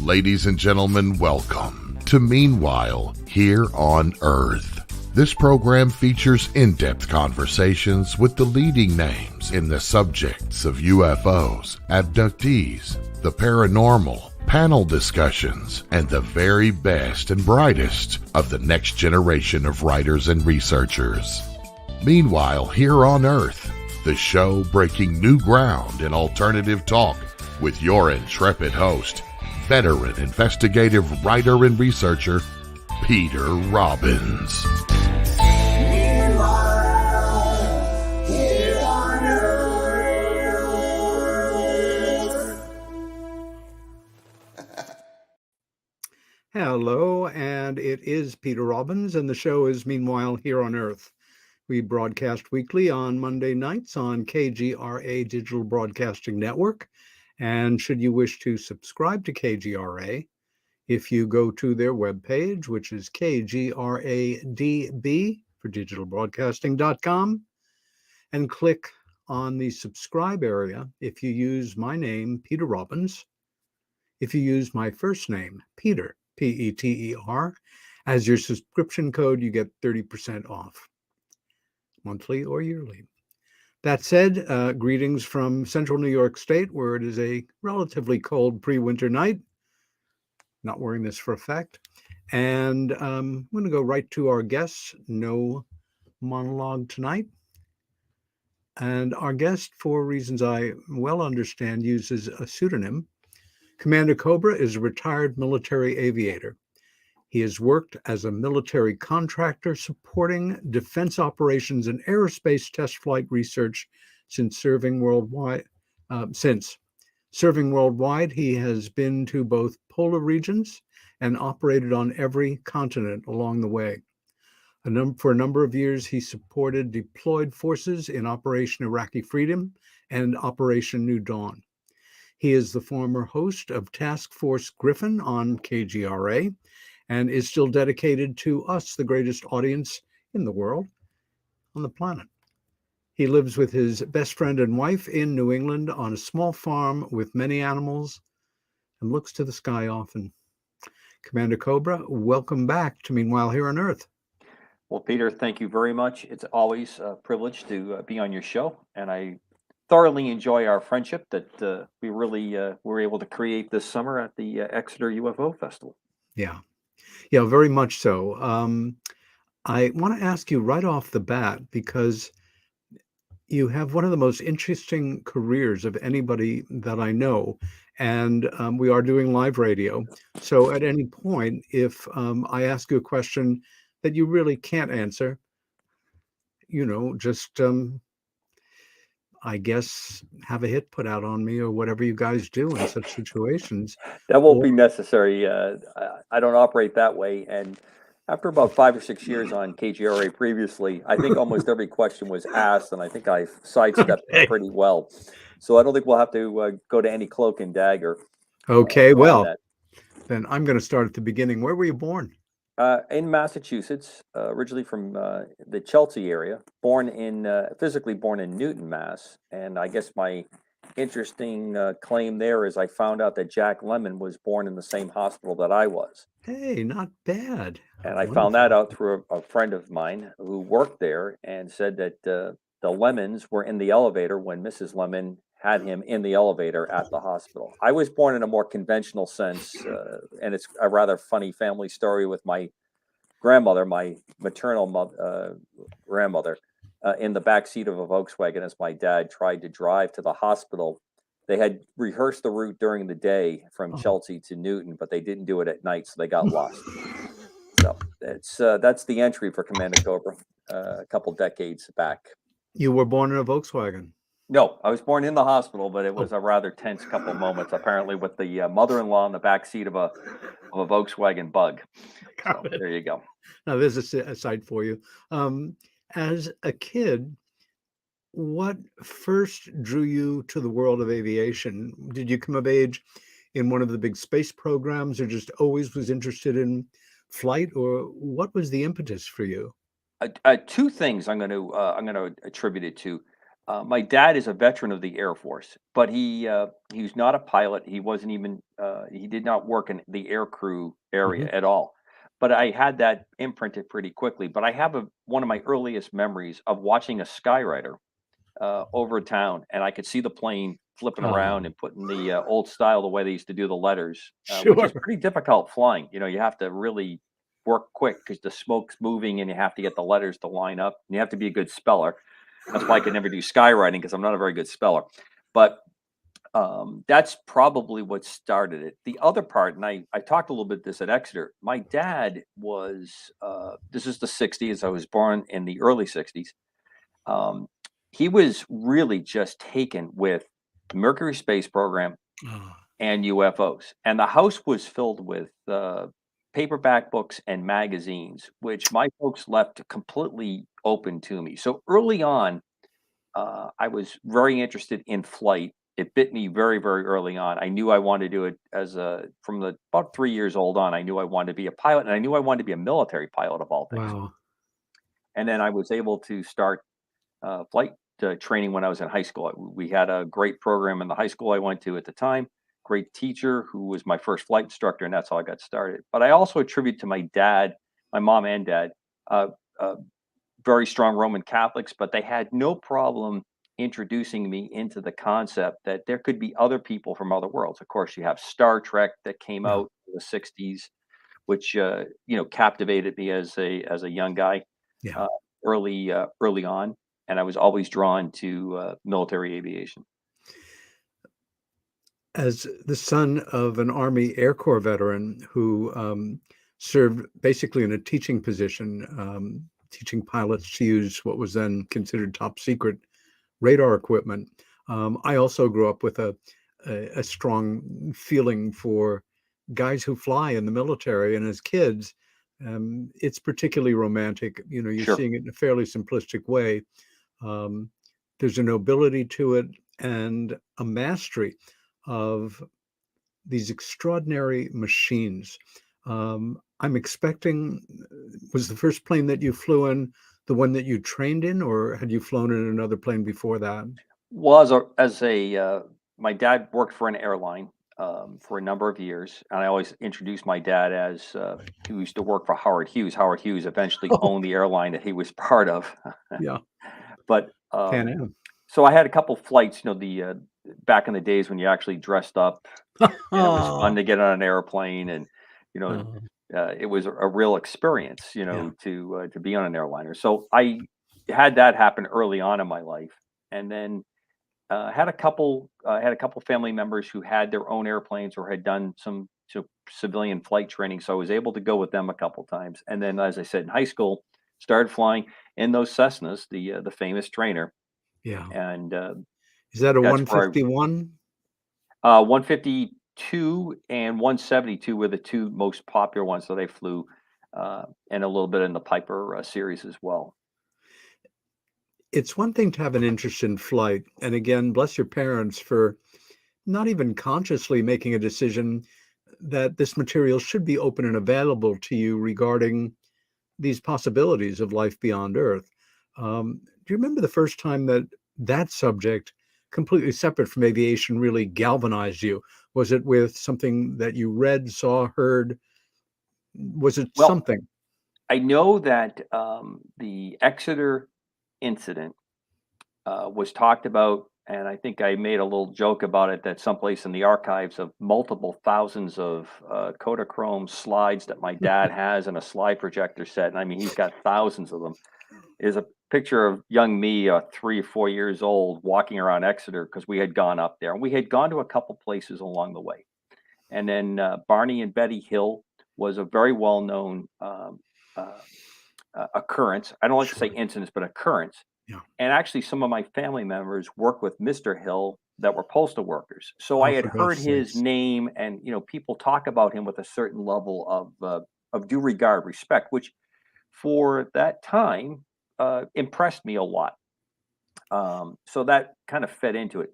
Ladies and gentlemen, welcome to Meanwhile Here on Earth. This program features in-depth conversations with the leading names in the subjects of UFOs, abductees, the paranormal, panel discussions, and the very best and brightest of the next generation of writers and researchers. Meanwhile Here on Earth, the show breaking new ground in alternative talk with your intrepid host, veteran investigative writer and researcher, Peter Robbins. Hello, and it is Peter Robbins, and the show is Meanwhile Here on Earth. We broadcast weekly on Monday nights on KGRA Digital Broadcasting Network. And should you wish to subscribe to KGRA, if you go to their webpage, which is KGRADB for digitalbroadcasting.com, and click on the subscribe area, if you use my name, Peter Robbins, if you use my first name, Peter, Peter, as your subscription code, you get 30% off, monthly or yearly. That said, greetings from central New York State, where it is a relatively cold pre-winter night. Not wearing this for a fact. And I'm going to go right to our guests. No monologue tonight. And our guest, for reasons I well understand, uses a pseudonym. Commander Cobra is a retired military aviator. He has worked as a military contractor supporting defense operations and aerospace test flight research since serving worldwide. He has been to both polar regions and operated on every continent along the way. For a number of years, he supported deployed forces in Operation Iraqi Freedom and Operation New Dawn. He is the former host of Task Force Gryphon on KGRA, and is still dedicated to us, the greatest audience in the world, on the planet. He lives with his best friend and wife in New England on a small farm with many animals and looks to the sky often. Commander Cobra, welcome back to Meanwhile Here on Earth. Well, Peter, thank you very much. It's always a privilege to be on your show, and I thoroughly enjoy our friendship that we really were able to create this summer at the Exeter UFO Festival. Yeah, very much so. I want to ask you right off the bat, because you have one of the most interesting careers of anybody that I know, and we are doing live radio. So at any point, if I ask you a question that you really can't answer, just I guess have a hit put out on me or whatever you guys do in such situations. That won't be necessary. I don't operate that way. And after about 5 or 6 years on KGRA previously, I think almost every question was asked, and I think I've sidestepped it pretty well. So I don't think we'll have to go to any cloak and dagger. Okay, well, then I'm going to start at the beginning. Where were you born? In Massachusetts, originally from the Chelsea area, physically born in Newton, Mass. And I guess my interesting claim there is I found out that Jack Lemmon was born in the same hospital that I was. Hey, not bad. And I found that out through a friend of mine who worked there and said that the Lemmons were in the elevator when Mrs. Lemmon had him in the elevator at the hospital. I was born in a more conventional sense, and it's a rather funny family story with my grandmother, my maternal grandmother, in the back seat of a Volkswagen as my dad tried to drive to the hospital. They had rehearsed the route during the day from Chelsea to Newton, but they didn't do it at night, so they got lost. So that's the entry for Commander Cobra a couple decades back. You were born in a Volkswagen? No, I was born in the hospital, but it was a rather tense couple of moments, apparently, with the mother-in-law in the back seat of a Volkswagen Bug. So, there you go. Now, there's a side for you. As a kid, what first drew you to the world of aviation? Did you come of age in one of the big space programs, or just always was interested in flight, or what was the impetus for you? Two things I'm going to attribute it to. My dad is a veteran of the Air Force, but he was not a pilot. He wasn't even he did not work in the air crew area Hmm. at all. But I had that imprinted pretty quickly. But I have one of my earliest memories of watching a Skywriter over town, and I could see the plane flipping around and putting the old style, the way they used to do the letters, which is Sure. pretty difficult flying. You have to really work quick because the smoke's moving, and you have to get the letters to line up. And you have to be a good speller. That's why I could never do skywriting because I'm not a very good speller. But that's probably what started it. The other part, and I talked a little bit this at Exeter. My dad was this is the '60s. I was born in the early '60s. Um, he was really just taken with the Mercury space program Ah, and UFOs, and the house was filled with paperback books and magazines, which my folks left completely open to me. So early on, I was very interested in flight. It bit me very, very early on. I knew I wanted to do it from about 3 years old on. I knew I wanted to be a pilot, and I knew I wanted to be a military pilot of all things. wow. And then I was able to start flight training when I was in high school. We had a great program in the high school I went to at the time. Great teacher who was my first flight instructor, and that's how I got started. But I also attribute to my dad, my mom and dad, uh, uh, very strong Roman Catholics, but they had no problem introducing me into the concept that there could be other people from other worlds. Of course, you have Star Trek that came Yeah. out in the '60s, which captivated me as a young guy Yeah. uh, early on, and I was always drawn to military aviation. As the son of an Army Air Corps veteran who served basically in a teaching position, teaching pilots to use what was then considered top secret radar equipment, I also grew up with a strong feeling for guys who fly in the military. And as kids, it's particularly romantic. You're Sure. seeing it in a fairly simplistic way. Um, there's a nobility to it and a mastery of these extraordinary machines. I'm expecting, was the first plane that you flew in the one that you trained in, or had you flown in another plane before that? Well, my dad worked for an airline for a number of years, and I always introduced my dad as he used to work for Howard Hughes. Howard Hughes eventually Oh, owned the airline that he was part of. yeah, But Pan Am. so I had a couple flights. The back in the days when you actually dressed up, and it was fun Oh, to get on an airplane, and you know uh, it was a real experience, yeah, to be on an airliner. So I had that happen early on in my life, and then had a couple family members who had their own airplanes or had done some civilian flight training, so I was able to go with them a couple times. And then, as I said, in high school, started flying in those Cessnas, the famous trainer, yeah. and Is that a that's where 151? 152 and 172 were the two most popular ones that I flew, and a little bit in the Piper series as well. It's one thing to have an interest in flight, and again, bless your parents for not even consciously making a decision that this material should be open and available to you regarding these possibilities of life beyond Earth. Do you remember the first time that that subject, completely separate from aviation, really galvanized you? Was it with something that you read, saw, heard? Was it Well, something? I know that the Exeter incident was talked about, and I think I made a little joke about it that someplace in the archives of multiple thousands of Kodachrome slides that my dad has in a slide projector set, and I mean, he's got thousands of them, is a picture of young me, 3 or 4 years old, walking around Exeter because we had gone up there. And we had gone to a couple places along the way. And then Barney and Betty Hill was a very well known uh, occurrence. I don't like to say Sure. incidents, but occurrence. Yeah. And actually, some of my family members worked with Mr. Hill that were postal workers. So I Oh, had for heard God's his sakes. name, and people talk about him with a certain level of due regard, respect, which for that time impressed me a lot. So that kind of fed into it.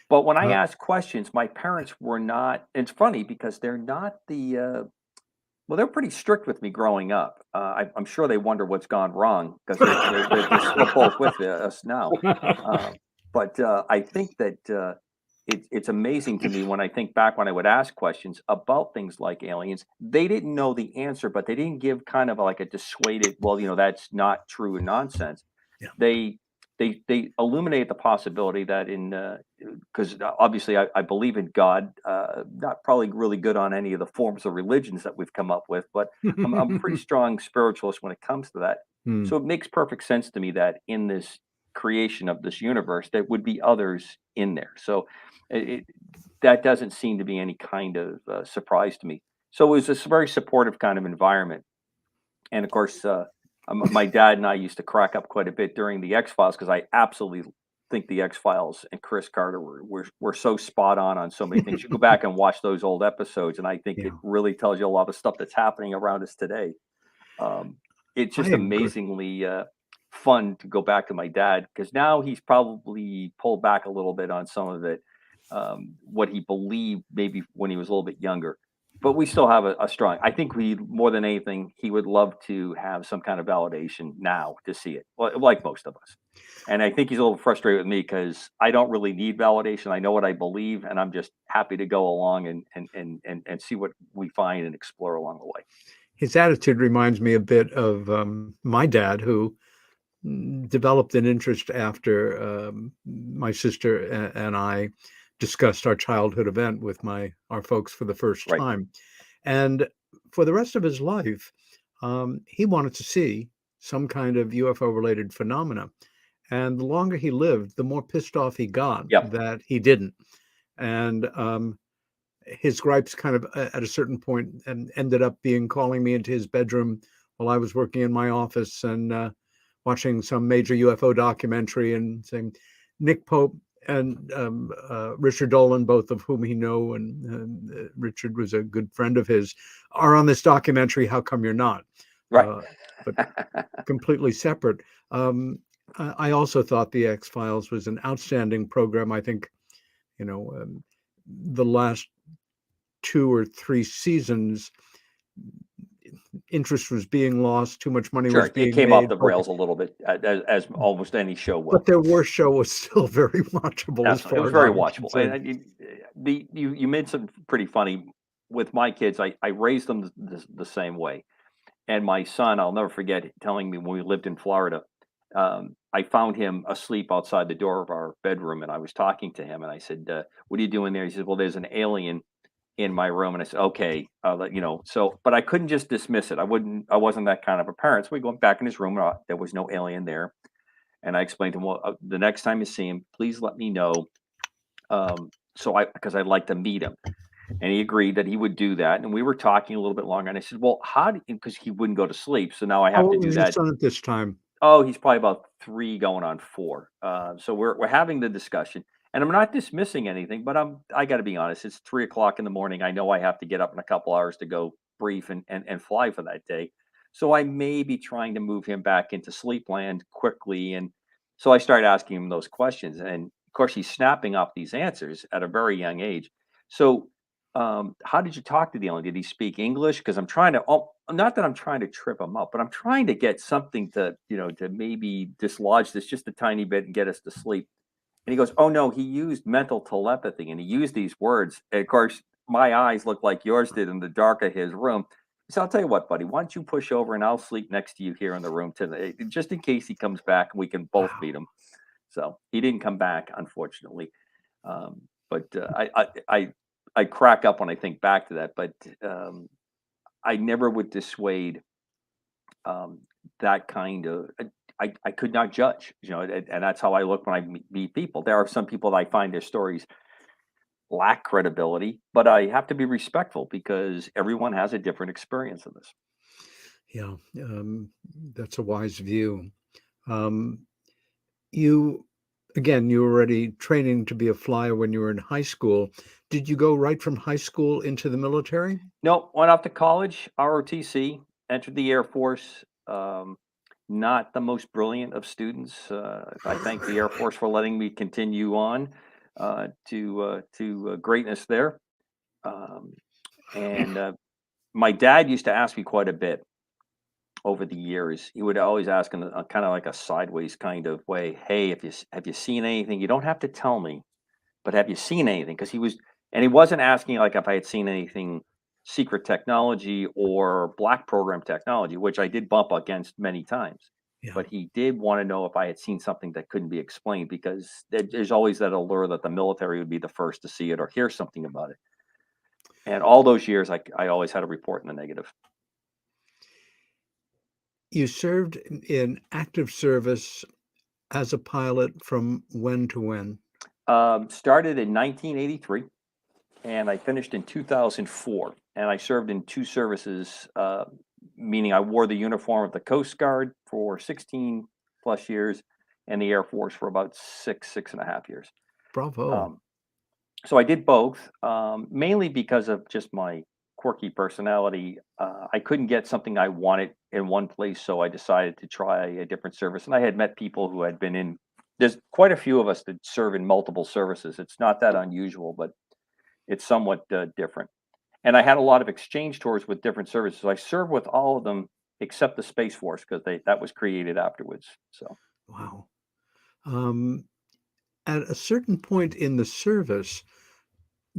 But when I Uh, asked questions, my parents were not. It's funny because they're not Well, they're pretty strict with me growing up. I'm sure they wonder what's gone wrong because they're still both with us now. But I think that it's amazing to me when I think back when I would ask questions about things like aliens. They didn't know the answer, but they didn't give kind of like a dissuaded, well, that's not true and nonsense. Yeah. They illuminate the possibility that because obviously I believe in God, not probably really good on any of the forms of religions that we've come up with, but I'm a pretty strong spiritualist when it comes to that. Hmm. So it makes perfect sense to me that in this creation of this universe, there would be others in there. So that doesn't seem to be any kind of surprise to me. So it was a very supportive kind of environment. And of course, my dad and I used to crack up quite a bit during the X Files because I absolutely think the X Files and Chris Carter were so spot on so many things. You go back and watch those old episodes, and I think it Yeah. really tells you a lot of stuff that's happening around us today. It's I just agree. amazingly fun to go back to my dad because now he's probably pulled back a little bit on some of it, what he believed maybe when he was a little bit younger. But we still have a strong. I think we more than anything, he would love to have some kind of validation now to see it, like most of us. And I think he's a little frustrated with me because I don't really need validation. I know what I believe, and I'm just happy to go along and see what we find and explore along the way. His attitude reminds me a bit of my dad, who developed an interest after my sister and I discussed our childhood event with our folks for the first Right. time. And for the rest of his life, he wanted to see some kind of UFO related phenomena. And the longer he lived, the more pissed off he got Yep. that he didn't. And his gripes kind of at a certain point and ended up being calling me into his bedroom while I was working in my office and watching some major UFO documentary and saying, Nick Pope and Richard Dolan, both of whom he know, and Richard was a good friend of his, are on this documentary. How come you're not? Right. But completely separate. I also thought the X Files was an outstanding program. I think, the last 2 or 3 seasons, interest was being lost, too much money was Sure, it being came off made, the rails a little bit, as almost any show will. but their worst show was still very watchable as Absolutely, it far was as I very was watchable. concerned. You made some pretty funny with my kids. I raised them the same way, and my son, I'll never forget telling me when we lived in Florida. I found him asleep outside the door of our bedroom, and I was talking to him, and I said, "What are you doing there?" He said, "Well, there's an alien in my room," and I said, "Okay, I'll let you know." So, but I couldn't just dismiss it. I wasn't that kind of a parent. So we go back in his room. There was no alien there, and I explained to him, "Well, the next time you see him, please let me know." Because I'd like to meet him, and he agreed that he would do that. And we were talking a little bit longer, and I said, "Well, how do?" Because he wouldn't go to sleep, so now I How have to old do was your that. son at this time? Oh, he's probably about 3 going on 4. So we're having the discussion, and I'm not dismissing anything, but I gotta be honest, it's 3 o'clock in the morning. I know I have to get up in a couple hours to go brief and fly for that day. So I may be trying to move him back into sleep land quickly, and so I started asking him those questions, and of course, he's snapping up these answers at a very young age. So, how did you talk to the alien? Did he speak English? Because I'm trying to not that I'm trying to trip him up, but I'm trying to get something to maybe dislodge this just a tiny bit and get us to sleep. And he goes, "Oh no, he used mental telepathy and he used these words." And of course, my eyes look like yours did in the dark of his room. So I'll tell you what, buddy, why don't you push over and I'll sleep next to you here in the room today, just in case he comes back and we can both Wow. meet him. So he didn't come back, unfortunately. But I crack up when I think back to that. But I never would dissuade um, that kind of. I could not judge, and that's how I look when I meet people. There are some people that I find their stories lack credibility, but I have to be respectful because everyone has a different experience of this. Yeah, that's a wise view. Um, you, again, you were already training to be a flyer when you were in high school. Did you go right from high school into the military? No, went off to college, ROTC, entered the Air Force. Not the most brilliant of students. I thank the Air Force for letting me continue on to greatness there. Um, and my dad used to ask me quite a bit over the years. He would always ask in a kind of like a sideways kind of way, "Hey, have you seen anything? You don't have to tell me, but have you seen anything?" Because he wasn't asking like if I had seen anything secret technology or black program technology, which I did bump against many times. Yeah. But he did want to know if I had seen something that couldn't be explained because there's always that allure that the military would be the first to see it or hear something about it. And all those years, I always had a report in the negative. You served in active service as a pilot from when to when? Started in 1983 and I finished in 2004. And I served in two services, meaning I wore the uniform of the Coast Guard for 16 plus years and the Air Force for about 6.5 years. Bravo. Um, so I did both, mainly because of just my quirky personality. I couldn't get something I wanted in one place, so I decided to try a different service. And I had met people who had been in. There's quite a few of us that serve in multiple services. It's not that unusual, but it's somewhat different. And I had a lot of exchange tours with different services. I served with all of them except the Space Force because that was created afterwards. So Wow. Um, at a certain point in the service,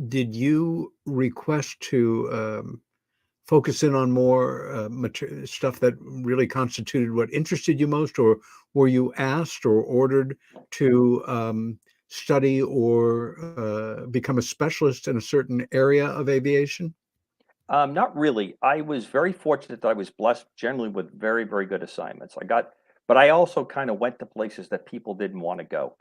did you request to focus in on more stuff that really constituted what interested you most, or were you asked or ordered to study or become a specialist in a certain area of aviation? not really. I was very fortunate that I was blessed generally with very, very good assignments. But I also kind of went to places that people didn't want to go.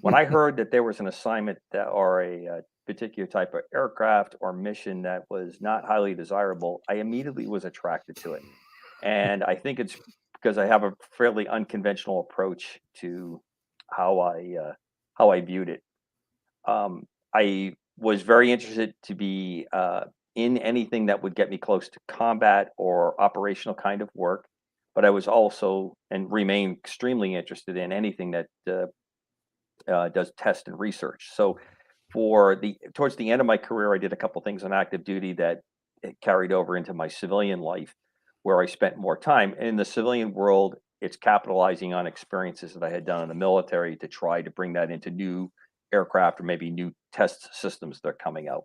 When I heard that there was an assignment or a particular type of aircraft or mission that was not highly desirable, I immediately was attracted to it. And I think it's because I have a fairly unconventional approach to how I viewed it. I was very interested to be in anything that would get me close to combat or operational kind of work, but I was also and remain extremely interested in anything that does test and research. So, towards the end of my career, I did a couple things on active duty that it carried over into my civilian life, where I spent more time. In the civilian world, it's capitalizing on experiences that I had done in the military to try to bring that into new aircraft or maybe new test systems that are coming out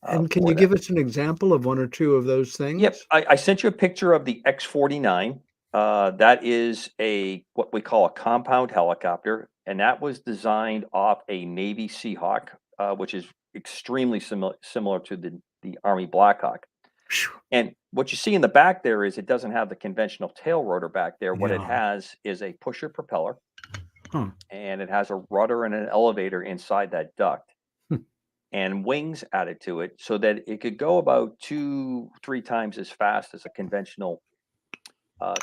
And can for you that. give us an example of one or two of those Yep, things? I sent you a picture of the X-49. That is what we call a compound helicopter, and that was designed off a Navy Seahawk, which is extremely similar to the Army Blackhawk. Phew. And what you see in the back there is it doesn't have the conventional tail rotor back there. What it Yeah. has is a pusher propeller, Huh. and it has a rudder and an elevator inside that duct Hmm. and wings added to it so that it could go about 2, 3 times as fast as a conventional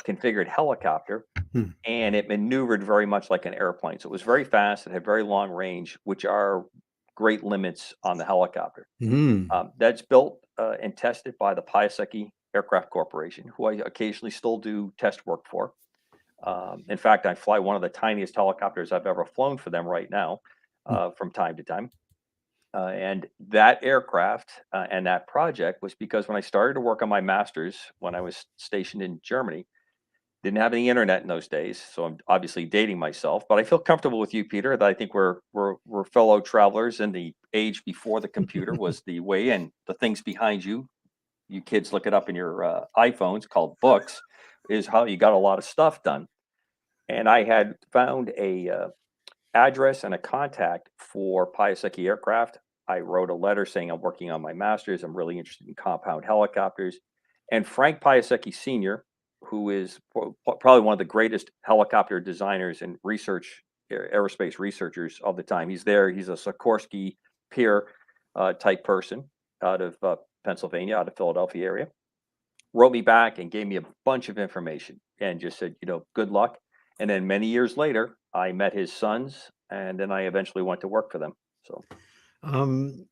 configured helicopter, Hmm. and it maneuvered very much like an airplane. So it was very fast. It had very long range, which are great limits on the helicopter. Mm. That's built and tested by the Piasecki Aircraft Corporation, who I occasionally still do test work for. In fact, I fly one of the tiniest helicopters I've ever flown for them right now Hmm. from time to time. And that aircraft and that project was because when I started to work on my master's when I was stationed in Germany, didn't have any internet in those days, so I'm obviously dating myself. But I feel comfortable with you, Peter. That I think we're fellow travelers, and the age before the computer was the way in. The things behind you, you kids look it up in your iPhones called books, is how you got a lot of stuff done. And I had found a address and a contact for Piasecki Aircraft. I wrote a letter saying I'm working on my master's. I'm really interested in compound helicopters. And Frank Piasecki Sr., who is probably one of the greatest helicopter designers and aerospace researchers of the time. He's there. He's a Sikorsky peer type person out of Pennsylvania, out of Philadelphia area. Wrote me back and gave me a bunch of information and just said, good luck. And then many years later, I met his sons, and then I eventually went to work for them. So Um,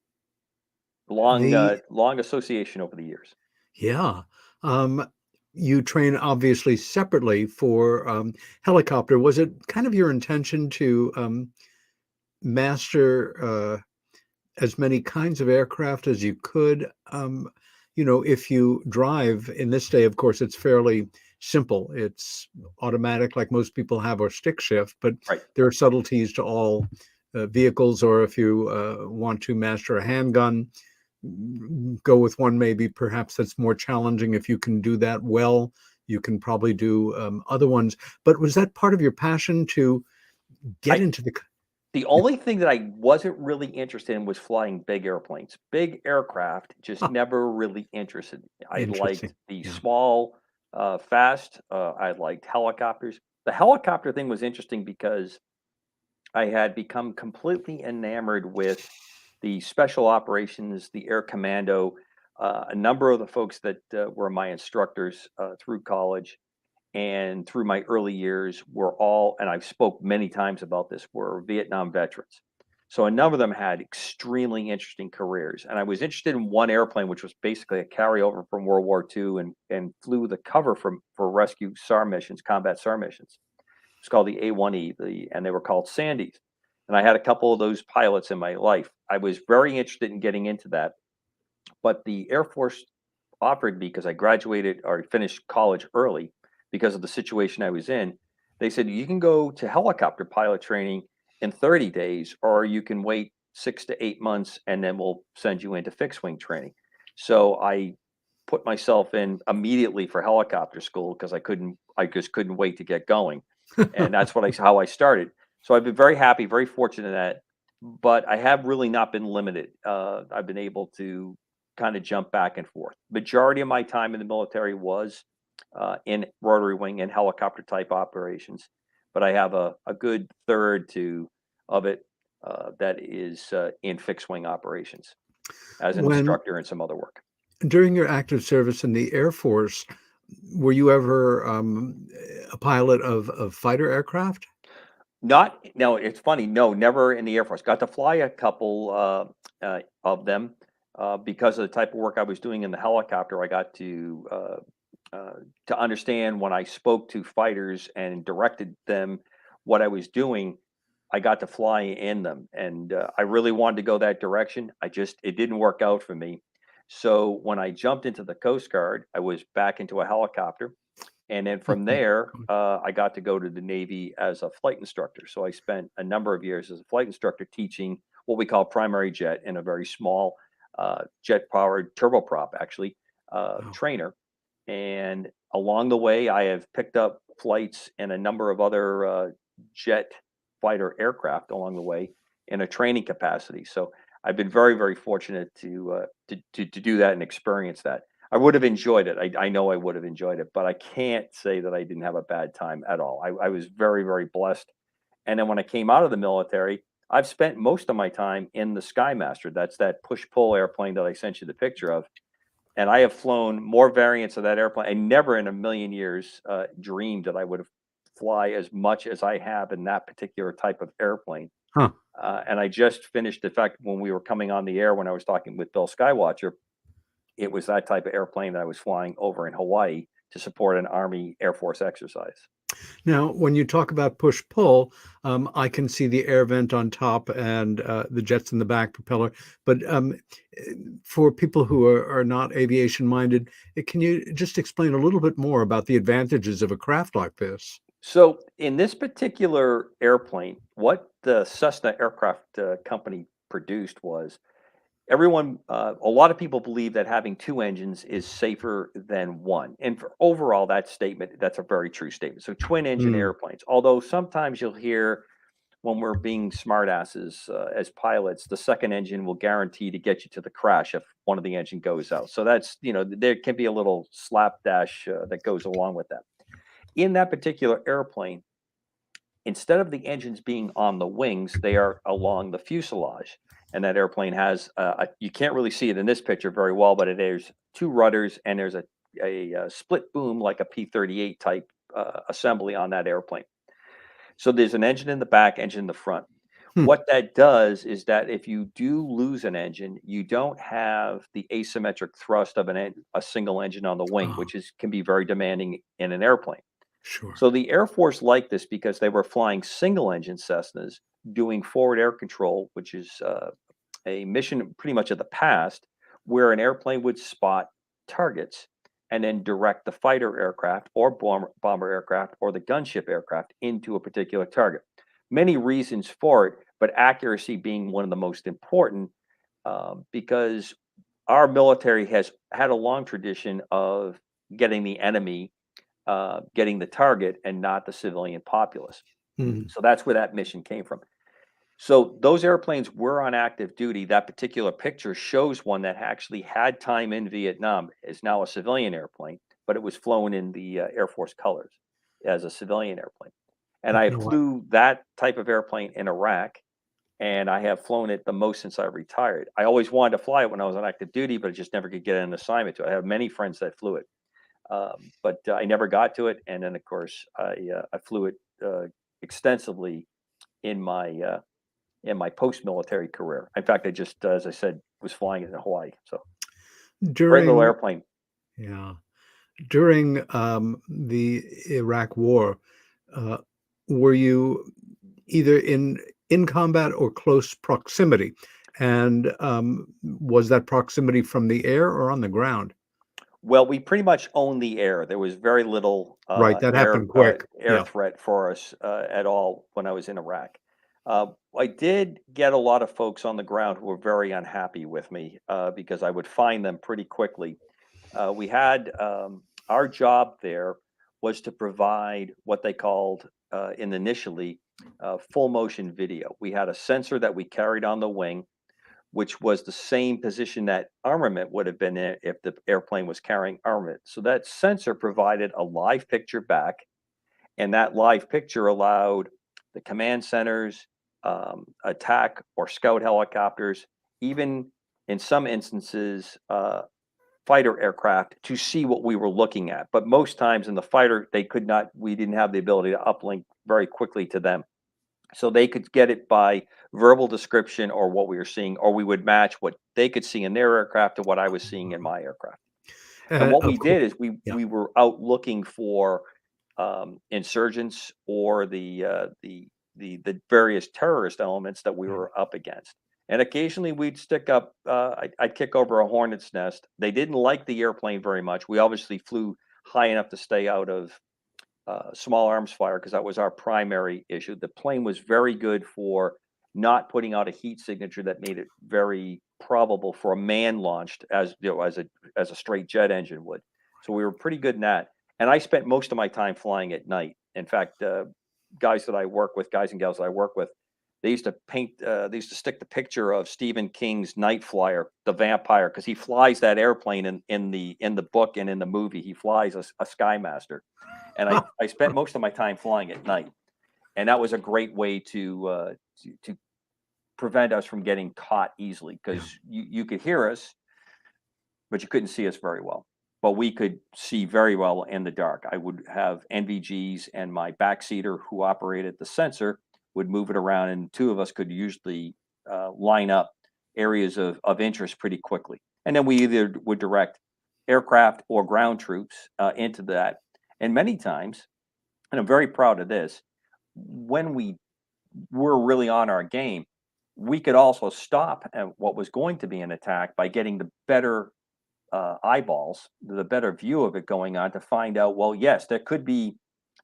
long, the long association over the years. Yeah. Um, you train obviously separately for helicopter. Was it kind of your intention to master as many kinds of aircraft as you could? if you drive in this day, of course, it's fairly simple. It's automatic, like most people have, or stick shift, but Right. there are subtleties to all vehicles. Or if you want to master a handgun, go with one maybe perhaps that's more challenging. If you can do that well, you can probably do other ones. But was that part of your passion to get I into the? The only thing that I wasn't really interested in was flying big airplanes. Big aircraft just Ah, never really interested me. I liked interesting. the Yeah. small, fast. I liked helicopters. The helicopter thing was interesting because I had become completely enamored with the special operations, the air commando. A number of the folks that were my instructors through college and through my early years were all, and I've spoke many times about this, were Vietnam veterans. So a number of them had extremely interesting careers. And I was interested in one airplane, which was basically a carryover from World War II and flew the cover for rescue SAR missions, combat SAR missions. It's called the A1E, and they were called Sandies. And I had a couple of those pilots in my life. I was very interested in getting into that, but the Air Force offered me, because I graduated or finished college early because of the situation I was in. They said, you can go to helicopter pilot training in 30 days, or you can wait 6 to 8 months and then we'll send you into fixed wing training. So I put myself in immediately for helicopter school because I just couldn't wait to get going. And that's how I started. So I've been very happy, very fortunate in that, but I have really not been limited. I've been able to kind of jump back and forth. Majority of my time in the military was in rotary wing and helicopter type operations, but I have a good third of it that is in fixed wing operations as an When instructor and some other work. during your active service in the Air Force, were you ever a pilot of fighter aircraft? Not no, it's funny. No, never in the Air Force. Got to fly a couple of them because of the type of work I was doing in the helicopter. I got to understand when I spoke to fighters and directed them what I was doing. I got to fly in them, and I really wanted to go that direction. It didn't work out for me. So when I jumped into the Coast Guard, I was back into a helicopter, and then from there, I got to go to the Navy as a flight instructor. So I spent a number of years as a flight instructor teaching what we call primary jet in a very small jet-powered turboprop, actually, Wow. trainer. And along the way, I have picked up flights in a number of other jet fighter aircraft along the way in a training capacity. So I've been very, very fortunate to do that and experience that. I would have enjoyed it. I know I would have enjoyed it, but I can't say that I didn't have a bad time at all. I was very, very blessed. And then when I came out of the military, I've spent most of my time in the Skymaster. That's that push-pull airplane that I sent you the picture of. And I have flown more variants of that airplane. I never in a million years dreamed that I would have fly as much as I have in that particular type of airplane. Huh. And I just finished, in fact, when we were coming on the air, when I was talking with Bill Skywatcher, it was that type of airplane that I was flying over in Hawaii to support an Army Air Force exercise. Now, when you talk about push pull, I can see the air vent on top and the jets in the back propeller. But for people who are not aviation minded, can you just explain a little bit more about the advantages of a craft like this? So, in this particular airplane, what the Cessna aircraft company produced was a lot of people believe that having two engines is safer than one. And for overall, that's a very true statement. So, twin engine Mm, airplanes, although sometimes you'll hear when we're being smartasses as pilots, the second engine will guarantee to get you to the crash if one of the engine goes out. So there can be a little slapdash that goes along with that. In that particular airplane, instead of the engines being on the wings, they are along the fuselage. And that airplane has, you can't really see it in this picture very well, but there's two rudders and there's a split boom like a P-38 type assembly on that airplane. So there's an engine in the back, engine in the front. hmm. What that does is that if you do lose an engine, you don't have the asymmetric thrust of a single engine on the wing, Oh, which can be very demanding in an airplane. sure. So the Air Force liked this because they were flying single engine Cessnas doing forward air control, which is a mission pretty much of the past, where an airplane would spot targets and then direct the fighter aircraft or bomber aircraft or the gunship aircraft into a particular target. Many reasons for it, but accuracy being one of the most important, because our military has had a long tradition of getting the enemy, getting the target and not the civilian populace. Mhm. So that's where that mission came from. So those airplanes were on active duty. That particular picture shows one that actually had time in Vietnam. Is now a civilian airplane, but it was flown in the Air Force colors as a civilian airplane. And I No, flew that type of airplane in Iraq, and I have flown it the most since I retired. I always wanted to fly it when I was on active duty, but I just never could get an assignment to it. I have many friends that flew it, but I never got to it. And then, of course, I flew it extensively in my post-military career. In fact, I just, as I said, was flying it in Hawaii. So great little during airplane. yeah, during the Iraq War, uh, were you either in combat or close proximity? And was that proximity from the air or on the ground? Well, we pretty much owned the air. There was very little Right, that happened quick. air Yeah. threat for us at all when I was in Iraq. I did get a lot of folks on the ground who were very unhappy with me because I would find them pretty quickly. We had our job there was to provide what they called initially full motion video. We had a sensor that we carried on the wing, which was the same position that armament would have been in if the airplane was carrying armament. So that sensor provided a live picture back, and that live picture allowed the command centers, attack or scout helicopters, even in some instances, fighter aircraft to see what we were looking at. But most times in the fighter, they could not, we didn't have the ability to uplink very quickly to them. So they could get it by verbal description or what we were seeing, or we would match what they could see in their aircraft to what I was seeing in my aircraft. And what we Of course, did is yeah. we were out looking for insurgents or the various terrorist elements that we Yeah. were up against. And occasionally we'd stick up. I'd kick over a hornet's nest. They didn't like the airplane very much. We obviously flew high enough to stay out of small arms fire because that was our primary issue. The plane was very good for not putting out a heat signature that made it very probable for a man launched as as a straight jet engine would. So we were pretty good in that. And I spent most of my time flying at night. In fact, guys and gals that I work with, they used to they used to stick the picture of Stephen King's Night Flyer, the vampire, because he flies that airplane in the book and in the movie. He flies a Skymaster. And I spent most of my time flying at night, and that was a great way to prevent us from getting caught easily Yeah. because you could hear us, but you couldn't see us very well. But we could see very well in the dark. I would have NVGs, and my backseater who operated the sensor would move it around, and two of us could usually line up areas of interest pretty quickly. And then we either would direct aircraft or ground troops into that. And many times, and I'm very proud of this, when we were really on our game, we could also stop at what was going to be an attack by getting the better eyeballs, the better view of it going on to find out, well, yes, there could be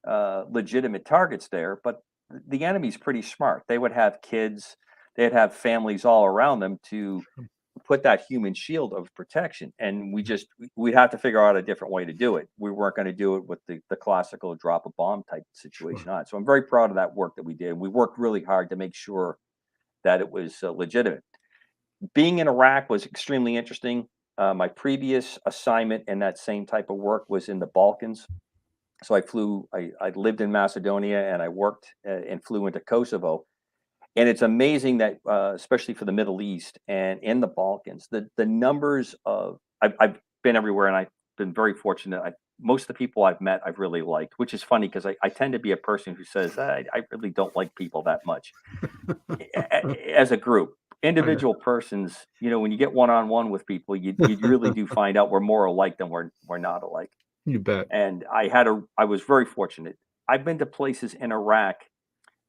legitimate targets there, but the enemy's pretty smart. They would have kids, they'd have families all around them to put that human shield of protection. And we'd have to figure out a different way to do it. We weren't going to do it with the classical drop a bomb type situation Sure. on it. So I'm very proud of that work that we did. We worked really hard to make sure that it was legitimate. Being in Iraq was extremely interesting. My previous assignment in that same type of work was in the Balkans. So I lived in Macedonia, and I worked and flew into Kosovo. And it's amazing that, especially for the Middle East and in the Balkans, the numbers of I've been everywhere, and I've been very fortunate. Most of the people I've met, I've really liked, which is funny because I tend to be a person who says I really don't like people that much as a group. Okay. Individual persons, when you get one on one with people, you really do find out we're more alike than we're not alike. You bet. And I was very fortunate. I've been to places in Iraq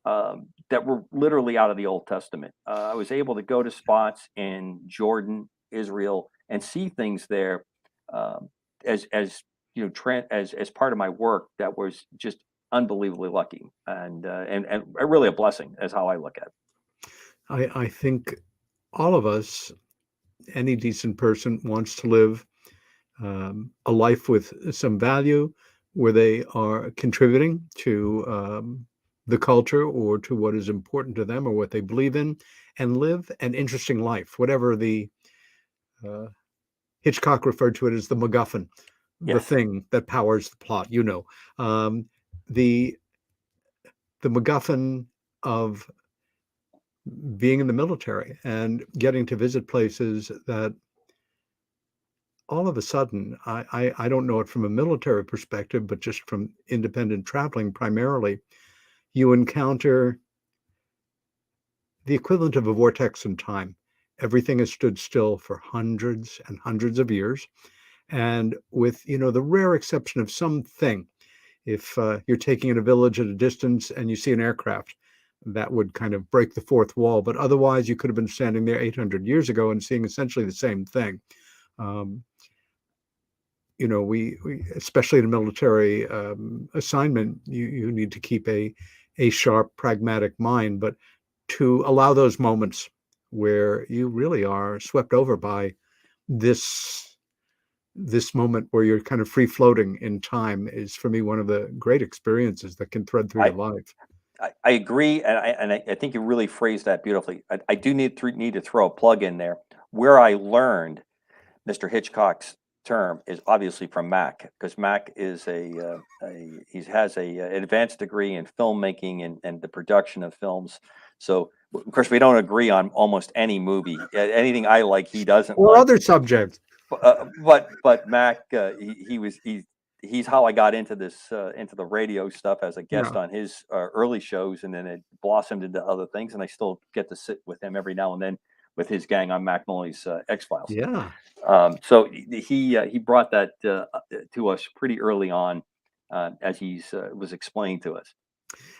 that were literally out of the Old Testament. I was able to go to spots in Jordan, Israel, and see things there as you know, as part of my work, that was just unbelievably lucky, and really a blessing, is how I look at it. I think all of us, any decent person, wants to live a life with some value, where they are contributing to the culture or to what is important to them or what they believe in, and live an interesting life, whatever the uh, Hitchcock referred to it as the MacGuffin, the Yes. thing that powers the plot. Um, the the MacGuffin of being in the military and getting to visit places that all of a sudden, I don't know it from a military perspective, but just from independent traveling primarily, you encounter the equivalent of a vortex in time. Everything has stood still for hundreds and hundreds of years. And with, the rare exception of something, if you're taking in a village at a distance and you see an aircraft, that would kind of break the fourth wall. But otherwise, you could have been standing there 800 years ago and seeing essentially the same thing. Um, we especially in a military assignment, you need to keep a sharp, pragmatic mind, but to allow those moments where you really are swept over by this moment where you're kind of free floating in time is, for me, one of the great experiences that can thread through I your life. I agree, and I think you really phrased that beautifully. I do need to throw a plug in there. Where I learned Mr. Hitchcock's term is obviously from Mac, because Mac is he has an advanced degree in filmmaking and the production of films. So of course we don't agree on almost any movie. Anything I like, he doesn't Or like. other subjects. But Mac, he's how I got into this into the radio stuff as a guest Yeah. on his early shows, and then it blossomed into other things. And I still get to sit with him every now and then with his gang on Mac Molly's X Files. Yeah. So he brought that to us pretty early on, as he's was explained to us.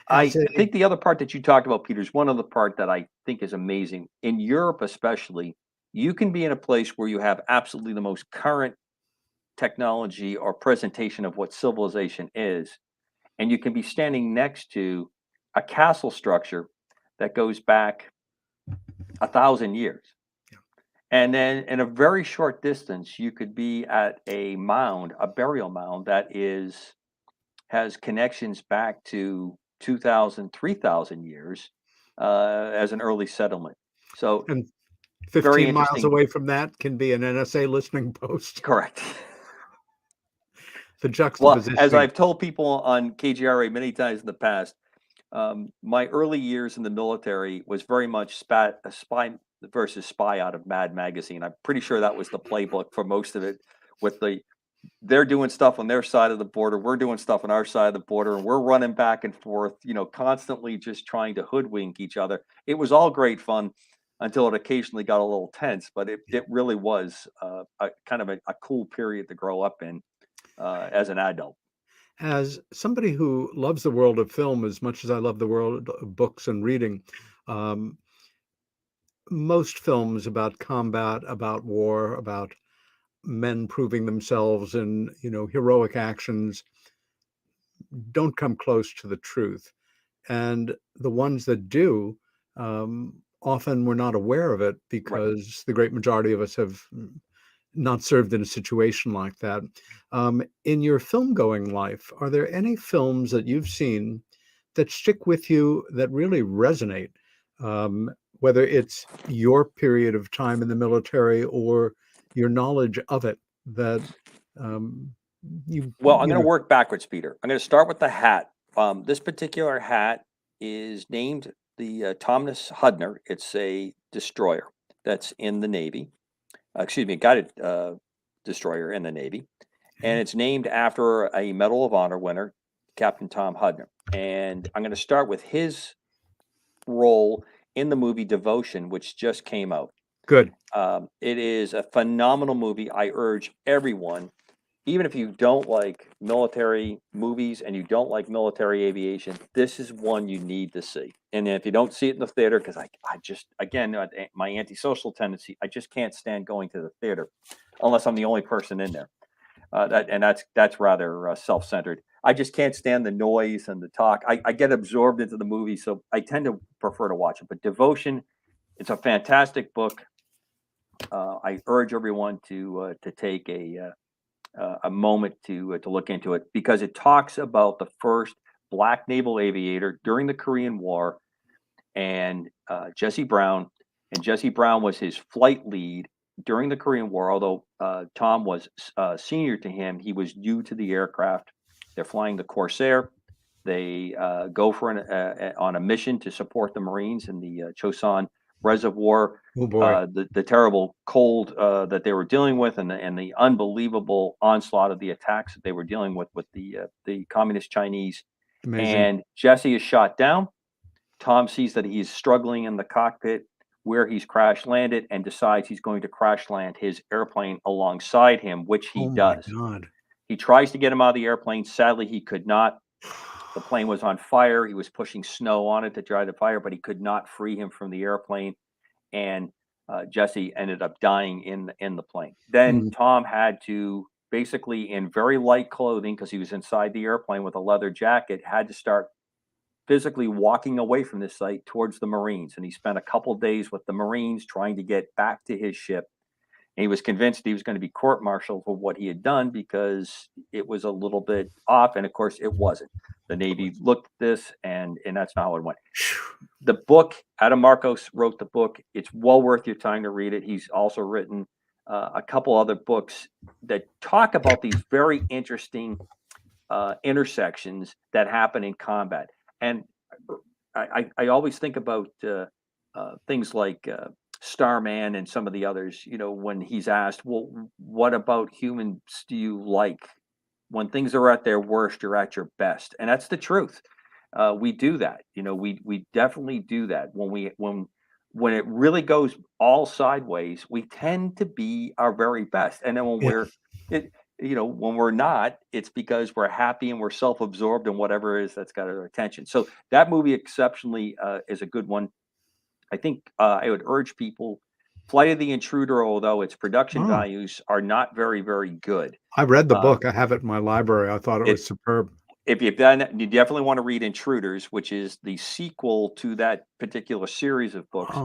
As I a think the other part that you talked about, Peter, is one other part that I think is amazing. In Europe, especially, you can be in a place where you have absolutely the most current technology or presentation of what civilization is, and you can be standing next to a castle structure that goes back 1,000 years. And then in a very short distance, you could be at a mound, a burial mound that has connections back to 2,000, 3,000 years as an early settlement. So and very 15 miles interesting. away from that can be an NSA listening post. Correct. The Well, as juxtapositioning. I've told people on KGRA many times in the past, my early years in the military was very much spy versus spy out of Mad Magazine. I'm pretty sure that was the playbook for most of it. With they're doing stuff on their side of the border, we're doing stuff on our side of the border, and we're running back and forth, constantly just trying to hoodwink each other. It was all great fun until it occasionally got a little tense, but it really was a kind of a cool period to grow up in as an adult. As somebody who loves the world of film as much as I love the world of books and reading, um, most films about combat, about war, about men proving themselves in, heroic actions don't come close to the truth. And the ones that do, often we're not aware of it Right. because the great majority of us have not served in a situation like that. In your film going life, are there any films that you've seen that stick with you that really resonate? Whether it's your period of time in the military or your knowledge of it, that um, you Well, I'm you going to know work backwards, Peter. I'm going to start with the hat. This particular hat is named the Thomas Hudner. It's a destroyer that's in the Navy. Excuse me, guided destroyer in the Navy, and it's named after a Medal of Honor winner, Captain Tom Hudner. And I'm going to start with his role in the movie Devotion, which just came out. Good. It is a phenomenal movie. I urge everyone, even if you don't like military movies and you don't like military aviation, this is one you need to see. And if you don't see it in the theater, because I just, again, my antisocial tendency, I just can't stand going to the theater unless I'm the only person in there. That's rather self-centered. I just can't stand the noise and the talk. I get absorbed into the movie, so I tend to prefer to watch it. But Devotion, it's a fantastic book. I urge everyone to take a moment to look into it, because it talks about the first black naval aviator during the Korean War, and Jesse Brown. And Jesse Brown was his flight lead during the Korean War. Although Tom was senior to him, he was new to the aircraft. They're flying the Corsair. They go for on a mission to support the Marines in the Chosun Reservoir. Oh boy. The terrible cold that they were dealing with, and the unbelievable onslaught of the attacks that they were dealing with the communist Chinese. Amazing. And Jesse is shot down. Tom sees that he's struggling in the cockpit where he's crash landed, and decides he's going to crash land his airplane alongside him, which he Oh my does. God. He tries to get him out of the airplane. Sadly, he could not. The plane was on fire. He was pushing snow on it to dry the fire, but he could not free him from the airplane. And Jesse ended up dying in the plane. Then Tom had to, basically in very light clothing, because he was inside the airplane with a leather jacket, had to start physically walking away from this site towards the Marines. And he spent a couple of days with the Marines trying to get back to his ship. And he was convinced he was going to be court-martialed for what he had done, because it was a little bit off. And of course, it wasn't. The Navy looked at this, and that's not how it went. The book, Adam Marcos wrote the book. It's well worth your time to read it. He's also written a couple other books that talk about these very interesting intersections that happen in combat. And I always think about things like Starman and some of the others, when he's asked, well, what about humans do you like? When things are at their worst, you're at your best. And that's the truth. We do that. We definitely do that. When it really goes all sideways, we tend to be our very best. And then when we're not, it's because we're happy and we're self-absorbed in whatever it is that's got our attention. So that movie exceptionally is a good one. I think I would urge people, Flight of the Intruder, although its production values are not very, very good. I read the book. I have it in my library. I thought it was superb. If you've done it, you definitely want to read Intruders, which is the sequel to that particular series of books.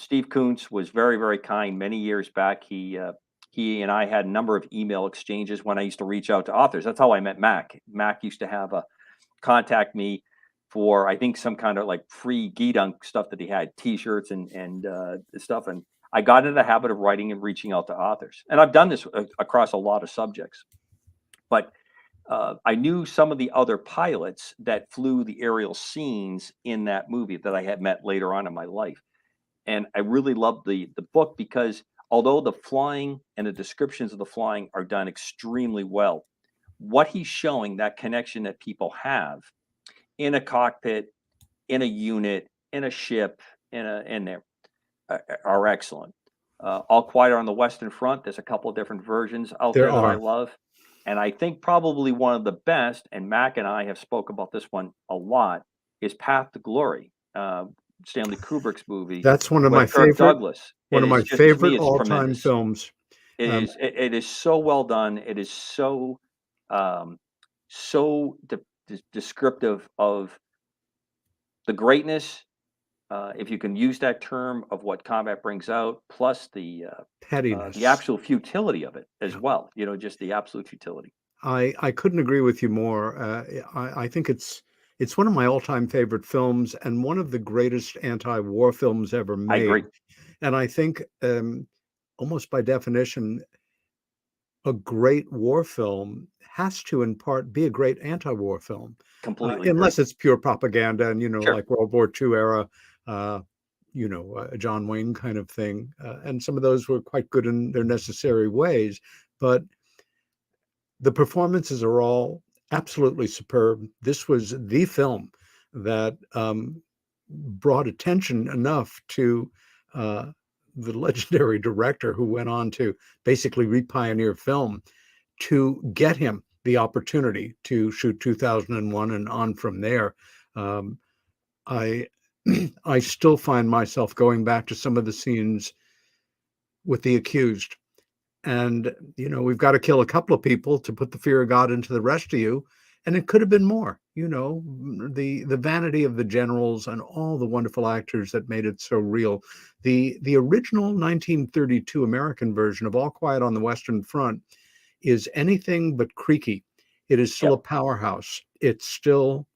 Steve Kuntz was very, very kind many years back. He and I had a number of email exchanges when I used to reach out to authors. That's how I met Mac. Mac used to have contact me for, I think, some kind of like free Geedunk stuff that he had, T-shirts and stuff. And I got into the habit of writing and reaching out to authors. And I've done this across a lot of subjects. But I knew some of the other pilots that flew the aerial scenes in that movie that I had met later on in my life. And I really loved the book, because although the flying and the descriptions of the flying are done extremely well, what he's showing, that connection that people have in a cockpit, in a unit, in a ship, in there, are excellent. All Quiet on the Western Front, there's a couple of different versions out there that I love. And I think probably one of the best, and Mac and I have spoke about this one a lot, is Path to Glory, Stanley Kubrick's movie. That's one of my Kirk favorite. Douglas. One of my favorite all-time films. It is so well done. It is so descriptive of the greatness, if you can use that term, of what combat brings out, plus the pettiness, the actual futility of it as well. Just the absolute futility. I couldn't agree with you more. I think it's one of my all-time favorite films, and one of the greatest anti-war films ever made. I agree. And I think almost by definition, a great war film has to, in part, be a great anti-war film. Completely. Unless it's pure propaganda and, Sure. like World War II era, a John Wayne kind of thing. And some of those were quite good in their necessary ways. But the performances are all absolutely superb. This was the film that brought attention enough to the legendary director, who went on to basically re-pioneer film, to get him the opportunity to shoot 2001 and on from there. I still find myself going back to some of the scenes with the accused And, we've got to kill a couple of people to put the fear of God into the rest of you. And it could have been more, the vanity of the generals and all the wonderful actors that made it so real. The original 1932 American version of All Quiet on the Western Front is anything but creaky. It is still a Yep, powerhouse. It's still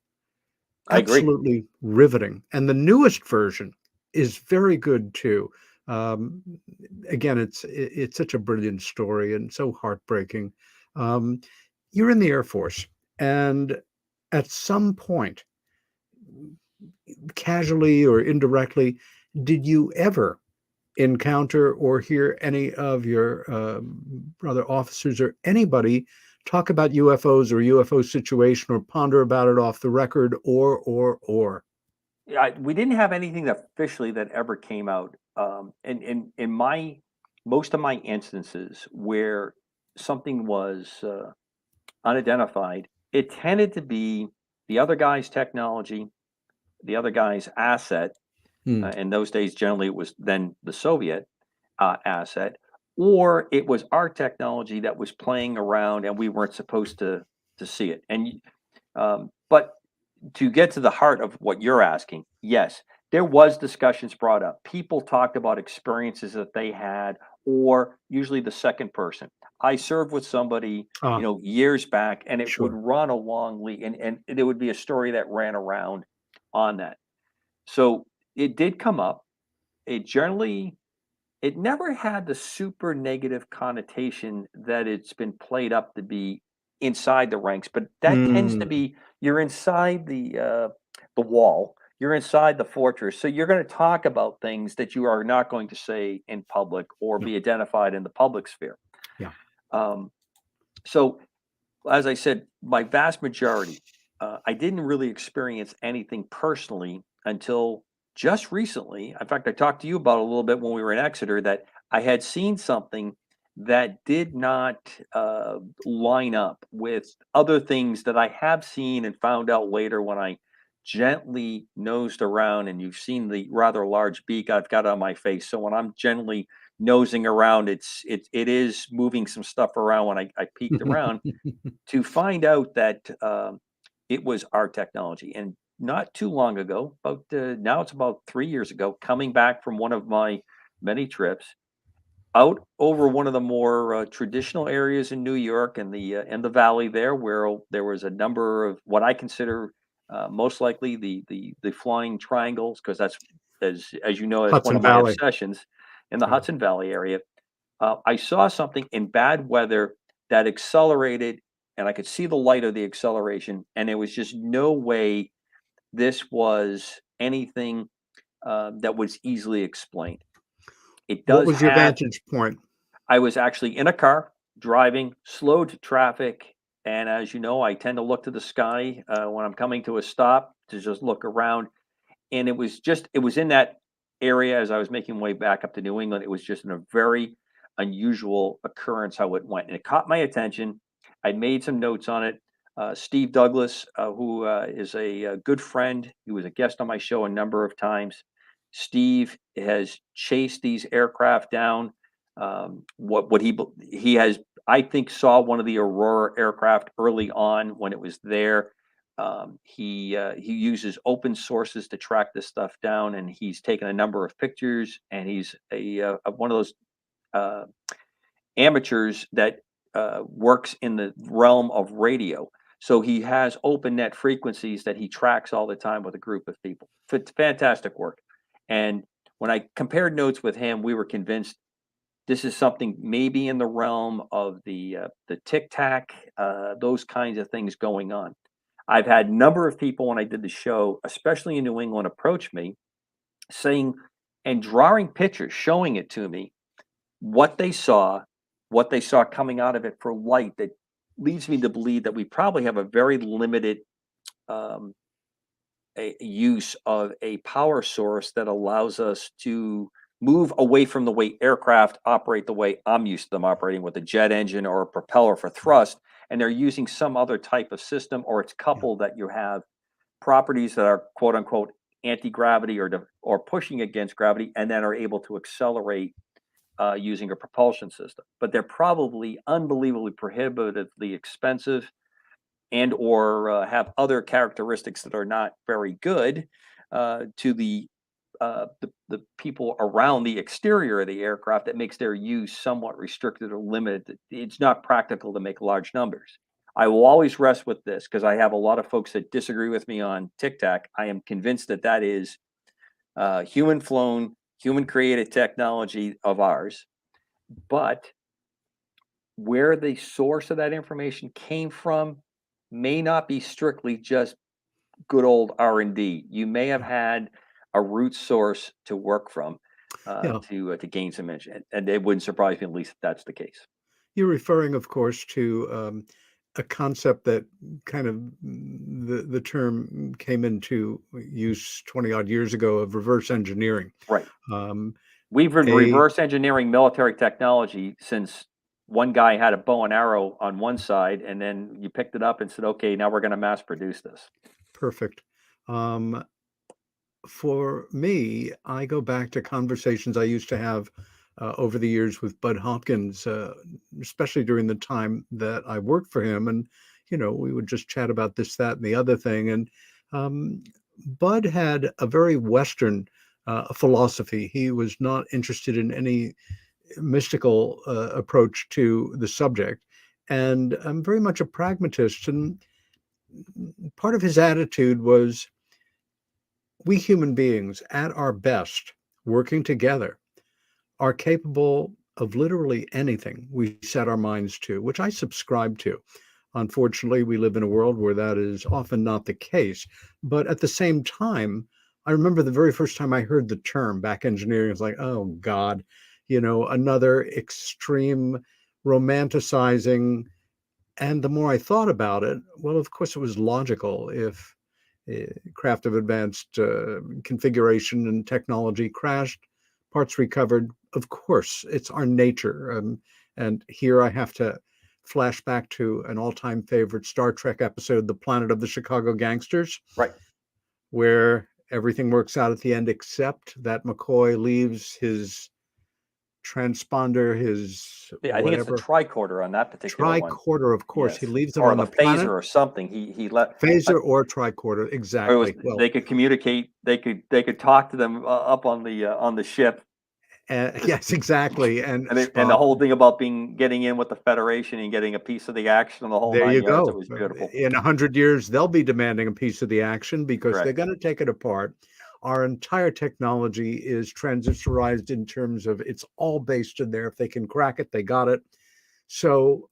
I agree. absolutely riveting. And the newest version is very good too. Um, Again, it's such a brilliant story and so heartbreaking. Um, you're in the Air Force, and at some point, casually or indirectly, did you ever encounter or hear any of your brother officers or anybody talk about UFOs or UFO situation or ponder about it off the record or? Yeah, we didn't have anything officially that ever came out. In my most of my instances where something was unidentified, it tended to be the other guy's technology, the other guy's asset. Hmm, In those days, generally, it was then the Soviet asset, or it was our technology that was playing around, and we weren't supposed to see it. But to get to the heart of what you're asking, yes, there was discussions brought up. People talked about experiences that they had, or usually the second person. I served with somebody, ah, years back, and it would sure. run along, and there would be a story that ran around on that. So it did come up. It generally it never had the super negative connotation that it's been played up to be inside the ranks, but that tends to Mm, be you're inside the wall, you're inside the fortress, so you're going to talk about things that you are not going to say in public or yeah, be identified in the public sphere. yeah. Um, so as I said, my vast majority, I didn't really experience anything personally until just recently. In fact, I talked to you about it a little bit when we were in Exeter that I had seen something that did not line up with other things that I have seen and found out later when I gently nosed around. And you've seen the rather large beak I've got on my face. So when I'm gently nosing around, it is moving some stuff around when I peeked around to find out that it was our technology. And not too long ago, about now it's about 3 years ago, coming back from one of my many trips out over one of the more traditional areas in New York and the valley there, where there was a number of what I consider most likely the flying triangles, because that's as you know, that's one Hudson of my Valley. obsessions in the Yeah. Hudson Valley area. I saw something in bad weather that accelerated, and I could see the light of the acceleration, and there was just no way this was anything that was easily explained. It What does was your have. vantage point? I was actually in a car driving, slowed traffic, and as you know, I tend to look to the sky when I'm coming to a stop to just look around. And it was in that area as I was making my way back up to New England. It was just in a very unusual occurrence how it went, and it caught my attention. I made some notes on it. Steve Douglas, who is a good friend, he was a guest on my show a number of times. Steve has chased these aircraft down. He has, I think, saw one of the Aurora aircraft early on when it was there. He uses open sources to track this stuff down, and he's taken a number of pictures. And he's one of those uh, amateurs that works in the realm of radio. So he has open net frequencies that he tracks all the time with a group of people. Fantastic work. And when I compared notes with him, we were convinced this is something maybe in the realm of the tic tac, those kinds of things going on. I've had a number of people when I did the show, especially in New England, approach me saying and drawing pictures, showing it to me, what they saw, what they saw coming out of it for light that leads me to believe that we probably have a very limited um, use of a power source that allows us to move away from the way aircraft operate the way I'm used to them operating with a jet engine or a propeller for thrust. And they're using some other type of system, or it's Yeah. coupled that you have properties that are quote unquote anti-gravity or pushing against gravity and then are able to accelerate using a propulsion system, but they're probably unbelievably prohibitively expensive and or have other characteristics that are not very good to the people around the exterior of the aircraft, that makes their use somewhat restricted or limited. It's not practical to make large numbers. I will always rest with this because I have a lot of folks that disagree with me on Tic Tac. I am convinced that that is human flown, human created technology of ours, but where the source of that information came from may not be strictly just good old R&D. You may have had a root source to work from Yeah. to gain some information, and it wouldn't surprise me, at least if that's the case. You're referring, of course, to a concept that kind of the term came into use 20 odd years ago of reverse engineering. Right. Um, We've been a reverse engineering military technology since one guy had a bow and arrow on one side, and then you picked it up and said, "Okay, now we're going to mass produce this." Perfect. Um, for me, I go back to conversations I used to have over the years with Bud Hopkins, especially during the time that I worked for him. And, we would just chat about this, that, and the other thing. And um, Bud had a very Western philosophy. He was not interested in any mystical approach to the subject. And I'm very much a pragmatist. And part of his attitude was, we human beings at our best, working together, are capable of literally anything we set our minds to, which I subscribe to. Unfortunately, we live in a world where that is often not the case. But at the same time, I remember the very first time I heard the term back engineering, I was like, oh God, another extreme romanticizing. And the more I thought about it, well, of course, it was logical. If craft of advanced configuration and technology crashed, parts recovered, of course, it's our nature. And here I have to flash back to an all-time favorite Star Trek episode, The Planet of the Chicago Gangsters, Right. where everything works out at the end except that McCoy leaves his transponder, his Yeah, I think it's the whatever tricorder on that particular one. tricorder, of course. He Yes, leaves it or on the the planet. phaser or something. He let Phaser or tricorder, or it was exactly. Well, they could communicate. They could talk to them up on the ship. yes, exactly. And And the Spock, whole thing about getting in with the Federation and getting a piece of the action and the whole there nine you yards, it go. was beautiful. In 100 years, they'll be demanding a piece of the action because they're Correct. going to take it apart. Our entire technology is transistorized in terms of it's all based in there. If they can crack it, they got it. So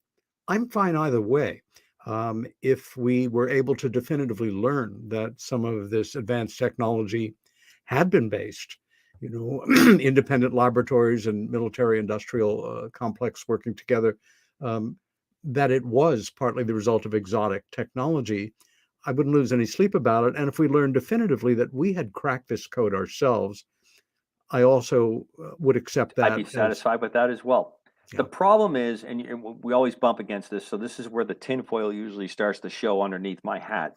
I'm fine either way. If we were able to definitively learn that some of this advanced technology had been based, independent laboratories and military industrial complex working together, um, that it was partly the result of exotic technology, I wouldn't lose any sleep about it. And if we learned definitively that we had cracked this code ourselves, I also would accept I'd that be as, satisfied with that as well. The yeah. problem is, and we always bump against this, so this is where the tinfoil usually starts to show underneath my hat.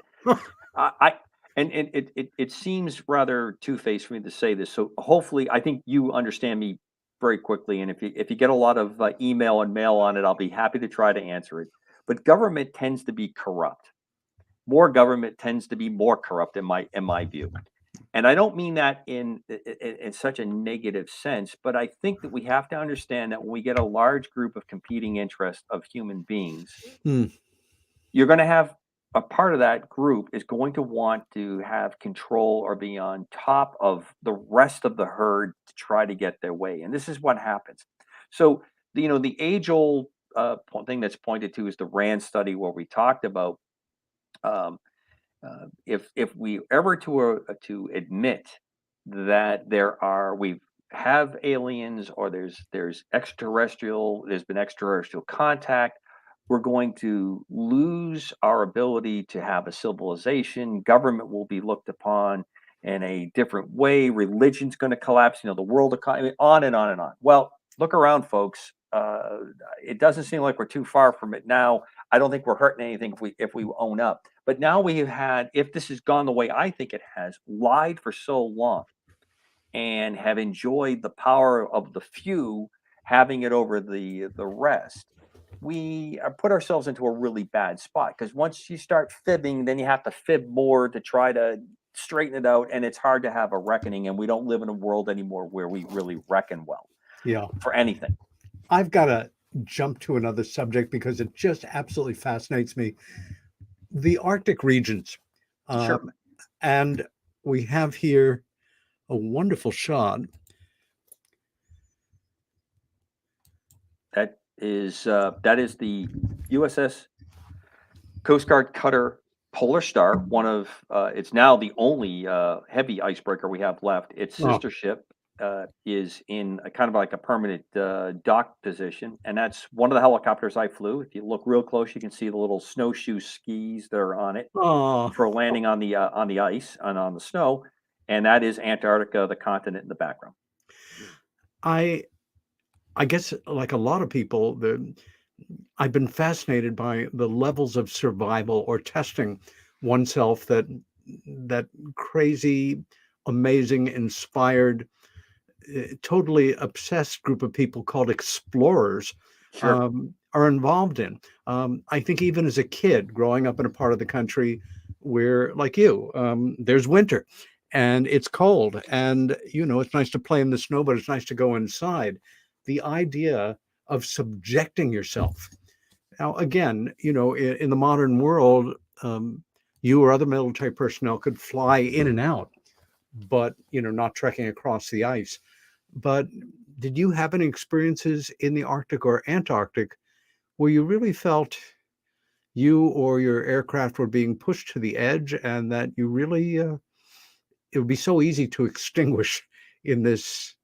I and it seems rather two-faced for me to say this. So hopefully, I think you understand me very quickly. And if you get a lot of email and mail on it, I'll be happy to try to answer it. But government tends to be corrupt. More government tends to be more corrupt in my view. And I don't mean that in such a negative sense, but I think that we have to understand that when we get a large group of competing interests of human beings, Hmm. you're going to have a part of that group is going to want to have control or be on top of the rest of the herd to try to get their way. And this is what happens. So, the age old thing that's pointed to is the RAND study where we talked about um, if we ever to admit that we have aliens or there's been extraterrestrial contact, we're going to lose our ability to have a civilization. Government will be looked upon in a different way. Religion's going to collapse. The world economy, on and on and on. Well, look around, folks. It doesn't seem like we're too far from it now. I don't think we're hurting anything if we own up. But now we have had, if this has gone the way I think it has, lied for so long and have enjoyed the power of the few having it over the rest, we put ourselves into a really bad spot, because once you start fibbing, then you have to fib more to try to straighten it out, and it's hard to have a reckoning. And we don't live in a world anymore where we really reckon well Yeah. for anything. I've got to jump to another subject because it just absolutely fascinates me. The Arctic regions. Sure. And we have here a wonderful shot. That is the USS Coast Guard cutter Polar Star. One of it's now the only heavy icebreaker we have left. Its Oh, sister ship is in a kind of like a permanent dock position, and that's one of the helicopters I flew. If you look real close, you can see the little snowshoe skis that are on it oh, for landing on the ice and on the snow, and that is Antarctica, the continent in the background. I I guess like a lot of people, I've been fascinated by the levels of survival or testing oneself that crazy, amazing, inspired, totally obsessed group of people called explorers Sure. are involved in. I think even as a kid growing up in a part of the country where, like you, there's winter and it's cold, and it's nice to play in the snow, but it's nice to go inside. The idea of subjecting yourself. Now, again, in the modern world, you or other military personnel could fly in and out, but not trekking across the ice. But did you have any experiences in the Arctic or Antarctic where you really felt you or your aircraft were being pushed to the edge, and that you really it would be so easy to extinguish in this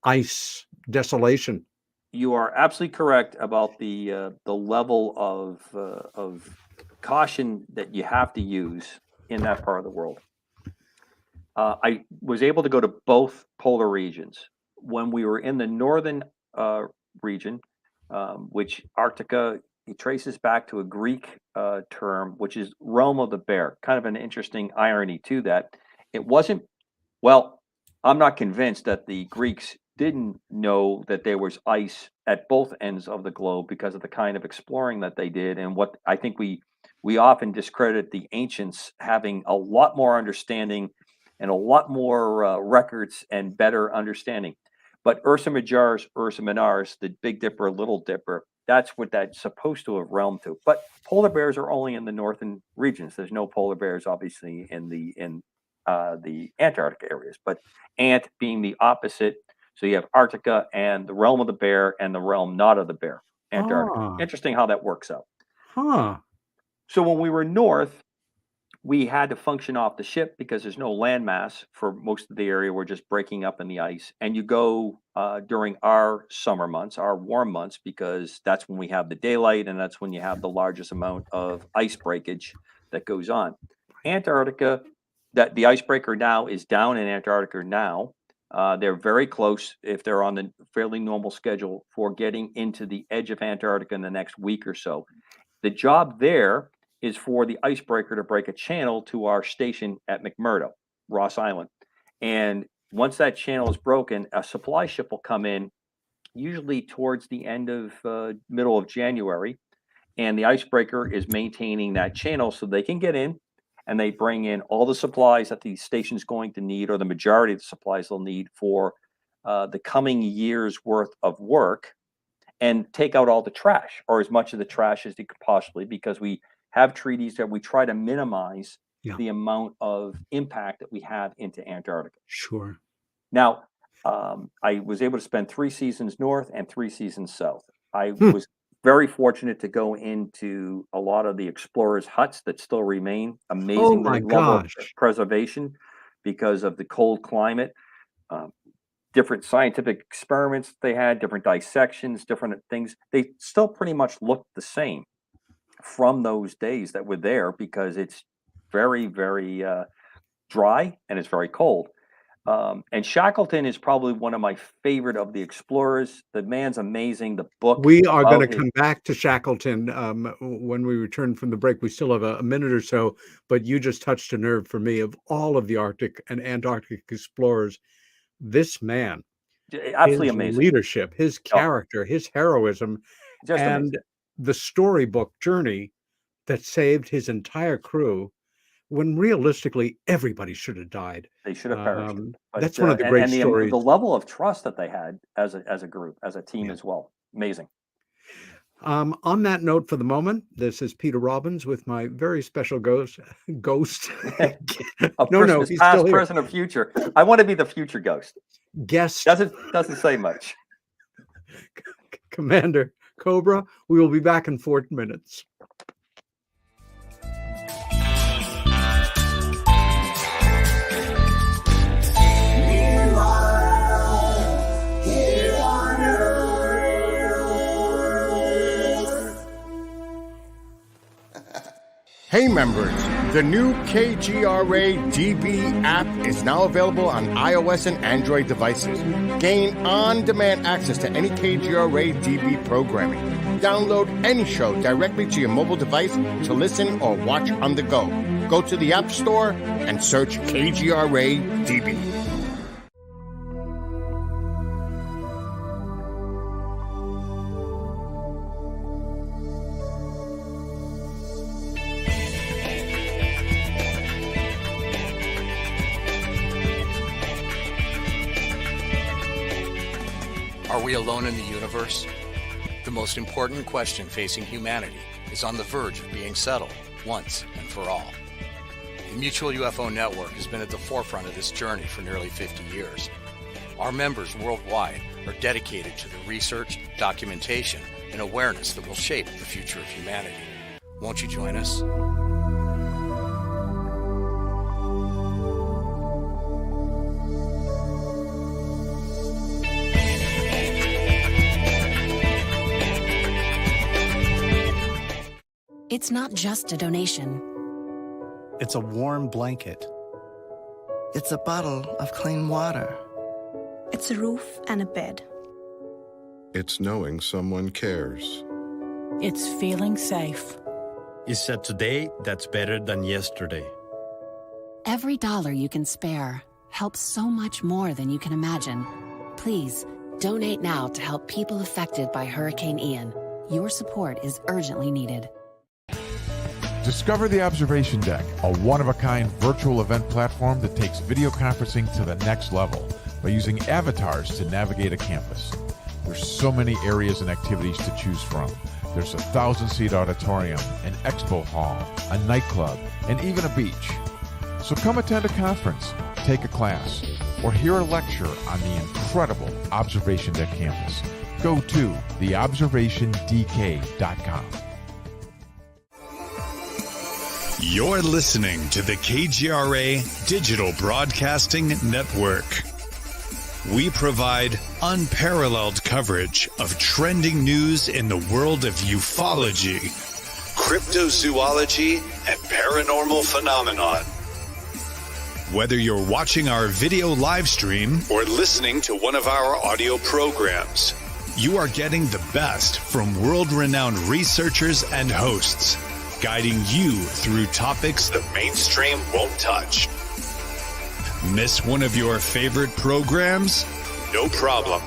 ice desolation? You are absolutely correct about the level of caution that you have to use in that part of the world. I was able to go to both polar regions. When we were in the northern region, which Arctica, it traces back to a Greek term, which is realm of the bear. Kind of an interesting irony to that. It wasn't, well, I'm not convinced that the Greeks didn't know that there was ice at both ends of the globe because of the kind of exploring that they did. And what I think we often discredit the ancients having a lot more understanding and a lot more records and better understanding. But Ursa Major's, Ursa Minors, the Big Dipper, Little Dipper, that's what that's supposed to have realmed to. But polar bears are only in the northern regions. There's no polar bears, obviously, in the Antarctic areas. But Ant being the opposite, so you have Arctica and the realm of the bear and the realm not of the bear, Antarctica. Ah, Interesting how that works out. huh. So when we were north, we had to function off the ship because there's no landmass for most of the area. We're just breaking up in the ice. And you go during our summer months, our warm months, because that's when we have the daylight and that's when you have the largest amount of ice breakage that goes on. Antarctica, that the icebreaker now is down in Antarctica now. They're very close, if they're on the fairly normal schedule, for getting into the edge of Antarctica in the next week or so. The job there is for the icebreaker to break a channel to our station at McMurdo, Ross Island. And once that channel is broken, a supply ship will come in, usually towards the end of middle of January. And the icebreaker is maintaining that channel so they can get in, and they bring in all the supplies that the station's going to need, or the majority of the supplies they'll need for the coming year's worth of work, and take out all the trash, or as much of the trash as they could possibly, because we have treaties that we try to minimize Yeah, the amount of impact that we have into Antarctica. sure. Now, I was able to spend 3 seasons north and 3 seasons south. I Hmm. was very fortunate to go into a lot of the explorers' huts that still remain. Oh Amazing my level of gosh. preservation because of the cold climate. Um, Different scientific experiments they had, different dissections, different things. They still pretty much look the same from those days that were there, because it's very, very dry and it's very cold. And Shackleton is probably one of my favorite of the explorers. The man's amazing. The book We are going to about his come back to Shackleton when we return from the break. We still have a minute or so, but you just touched a nerve for me. Of all of the Arctic and Antarctic explorers, this man, Absolutely his amazing. leadership, his character, his heroism, Just and amazing. the storybook journey that saved his entire crew when realistically everybody should have died. They should have perished. But That's one of the great and stories. the level of trust that they had as a group, as a team as well. Amazing. On that note, for the moment, this is Peter Robbins with my very special ghost. No, he's past, still here. present, or future. I want to be the future ghost. Guest Doesn't say much. Commander Cobra. We will be back in 4 minutes. Hey members, the new KGRA DB app is now available on iOS and Android devices. Gain on-demand access to any KGRA DB programming. Download any show directly to your mobile device to listen or watch on the go. Go to the App Store and search KGRA DB. Are we alone in the universe? The most important question facing humanity is on the verge of being settled once and for all. The Mutual UFO Network has been at the forefront of this journey for nearly 50 years. Our members worldwide are dedicated to the research, documentation, and awareness that will shape the future of humanity. Won't you join us? It's not just a donation. It's a warm blanket. It's a bottle of clean water. It's a roof and a bed. It's knowing someone cares. It's feeling safe. It's a today that's better than yesterday. Every dollar you can spare helps so much more than you can imagine. Please, donate now to help people affected by Hurricane Ian. Your support is urgently needed. Discover the Observation Deck, a one-of-a-kind virtual event platform that takes video conferencing to the next level by using avatars to navigate a campus. There's so many areas and activities to choose from. There's a 1,000-seat auditorium, an expo hall, a nightclub, and even a beach. So come attend a conference, take a class, or hear a lecture on the incredible Observation Deck campus. Go to theobservationdk.com. You're listening to the KGRA Digital Broadcasting Network. We provide unparalleled coverage of trending news in the world of ufology, cryptozoology, and paranormal phenomenon. Whether you're watching our video live stream or listening to one of our audio programs, you are getting the best from world-renowned researchers and hosts, guiding you through topics the mainstream won't touch. Miss one of your favorite programs? No problem.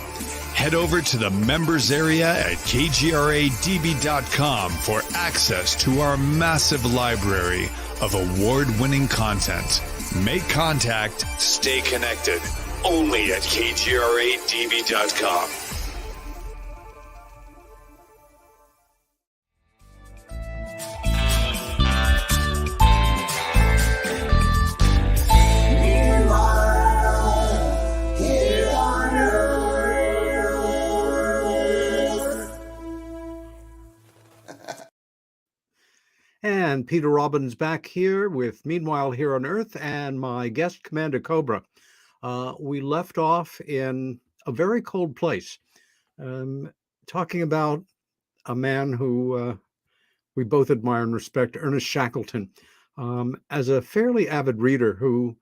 Head over to the members area at kgradb.com for access to our massive library of award-winning content. Make contact, stay connected, only at kgradb.com. And Peter Robbins back here with Meanwhile Here on Earth and my guest, Commander Cobra. We left off in a very cold place, talking about a man who we both admire and respect, Ernest Shackleton. As a fairly avid reader who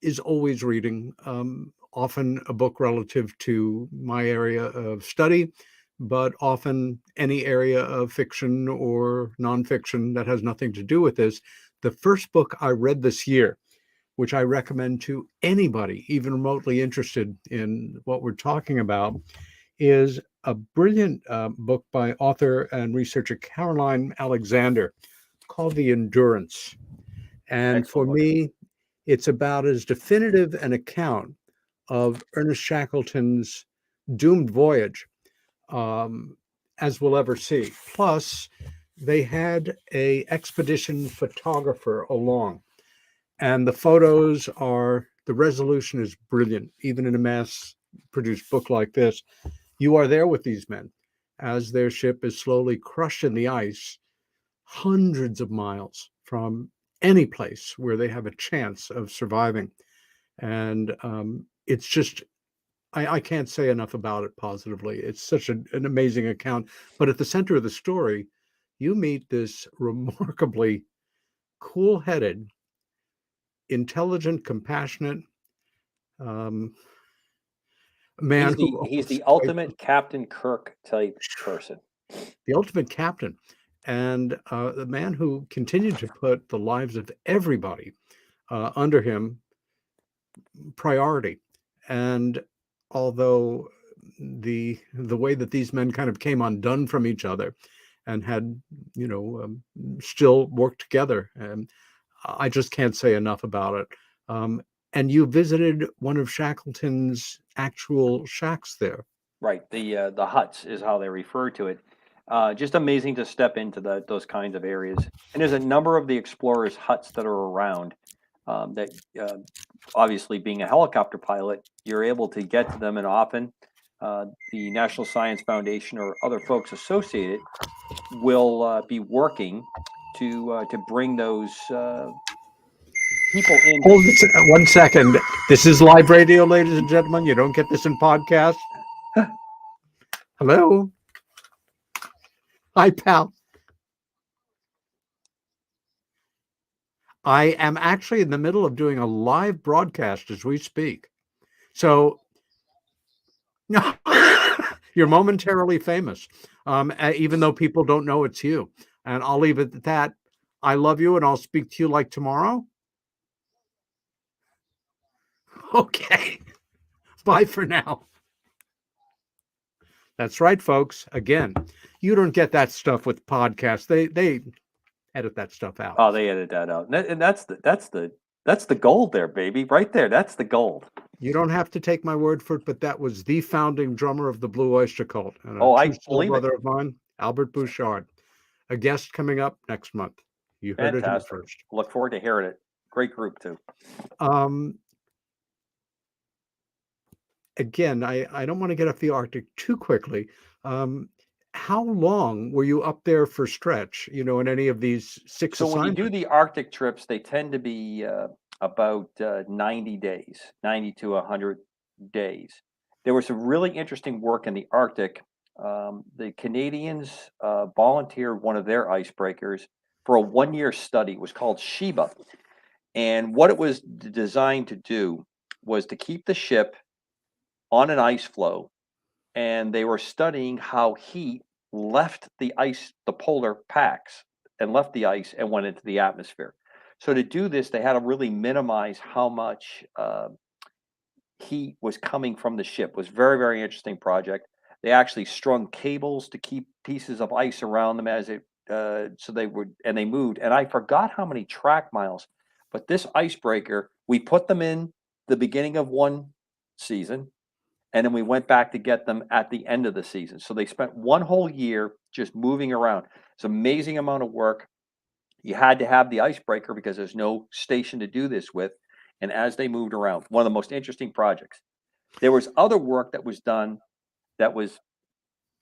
is always reading, often a book relative to my area of study, but often any area of fiction or nonfiction that has nothing to do with this. The first book I read this year which I recommend to anybody, even remotely interested in what we're talking about, is a brilliant book by author and researcher Caroline Alexander called The Endurance. And for me, it's about as definitive an account of Ernest Shackleton's doomed voyage as we'll ever see. Plus, they had an expedition photographer along, and the photos are, the resolution is brilliant, even in a mass-produced book like this. You are there with these men as their ship is slowly crushed in the ice, hundreds of miles from any place where they have a chance of surviving. And it's just, I can't say enough about it positively. It's such an amazing account. But at the center of the story, you meet this remarkably cool-headed, intelligent, compassionate man. He's the ultimate Captain Kirk type person. The ultimate captain. And the man who continued to put the lives of everybody under him priority. And although the way that these men kind of came undone from each other and had, still worked together, and I just can't say enough about it. And you visited one of Shackleton's actual shacks there. Right. The huts is how they refer to it. Just amazing to step into those kinds of areas. And there's a number of the explorers' huts that are around that obviously being a helicopter pilot, you're able to get to them, and often the National Science Foundation or other folks associated will be working to bring those people in. Hold this 1 second. This is live radio, ladies and gentlemen. You don't get this in podcast. Hello. Hi, pal. I am actually in the middle of doing a live broadcast as we speak. So you're momentarily famous, even though people don't know it's you. And I'll leave it at that. I love you, and I'll speak to you like tomorrow. Okay. Bye for now. That's right, folks. Again, you don't get that stuff with podcasts. They edit that stuff out. Oh, they edit that out, and that's the gold there, baby, right there. That's the gold. You don't have to take my word for it, but that was the founding drummer of the Blue Oyster Cult, and I believe brother of mine, Albert Bouchard, a guest coming up next month. You heard it here first. Look forward to hearing it. Great group too. Again, I don't want to get off the Arctic too quickly. How long were you up there for stretch, in any of these six So assignments? when you do the Arctic trips, they tend to be about 90 days, 90 to 100 days. There was some really interesting work in the Arctic. The Canadians volunteered one of their icebreakers for a 1-year study. It was called Sheba. And what it was designed to do was to keep the ship on an ice floe, and they were studying how heat left the ice, the polar packs, and left the ice and went into the atmosphere. So to do this, they had to really minimize how much heat was coming from the ship. It was very, very interesting project. They actually strung cables to keep pieces of ice around them as it, so they would, and they moved. And I forgot how many track miles, but this icebreaker, we put them in the beginning of one season, and then we went back to get them at the end of the season. So they spent one whole year just moving around. It's an amazing amount of work. You had to have the icebreaker because there's no station to do this with. And as they moved around, one of the most interesting projects. There was other work that was done that was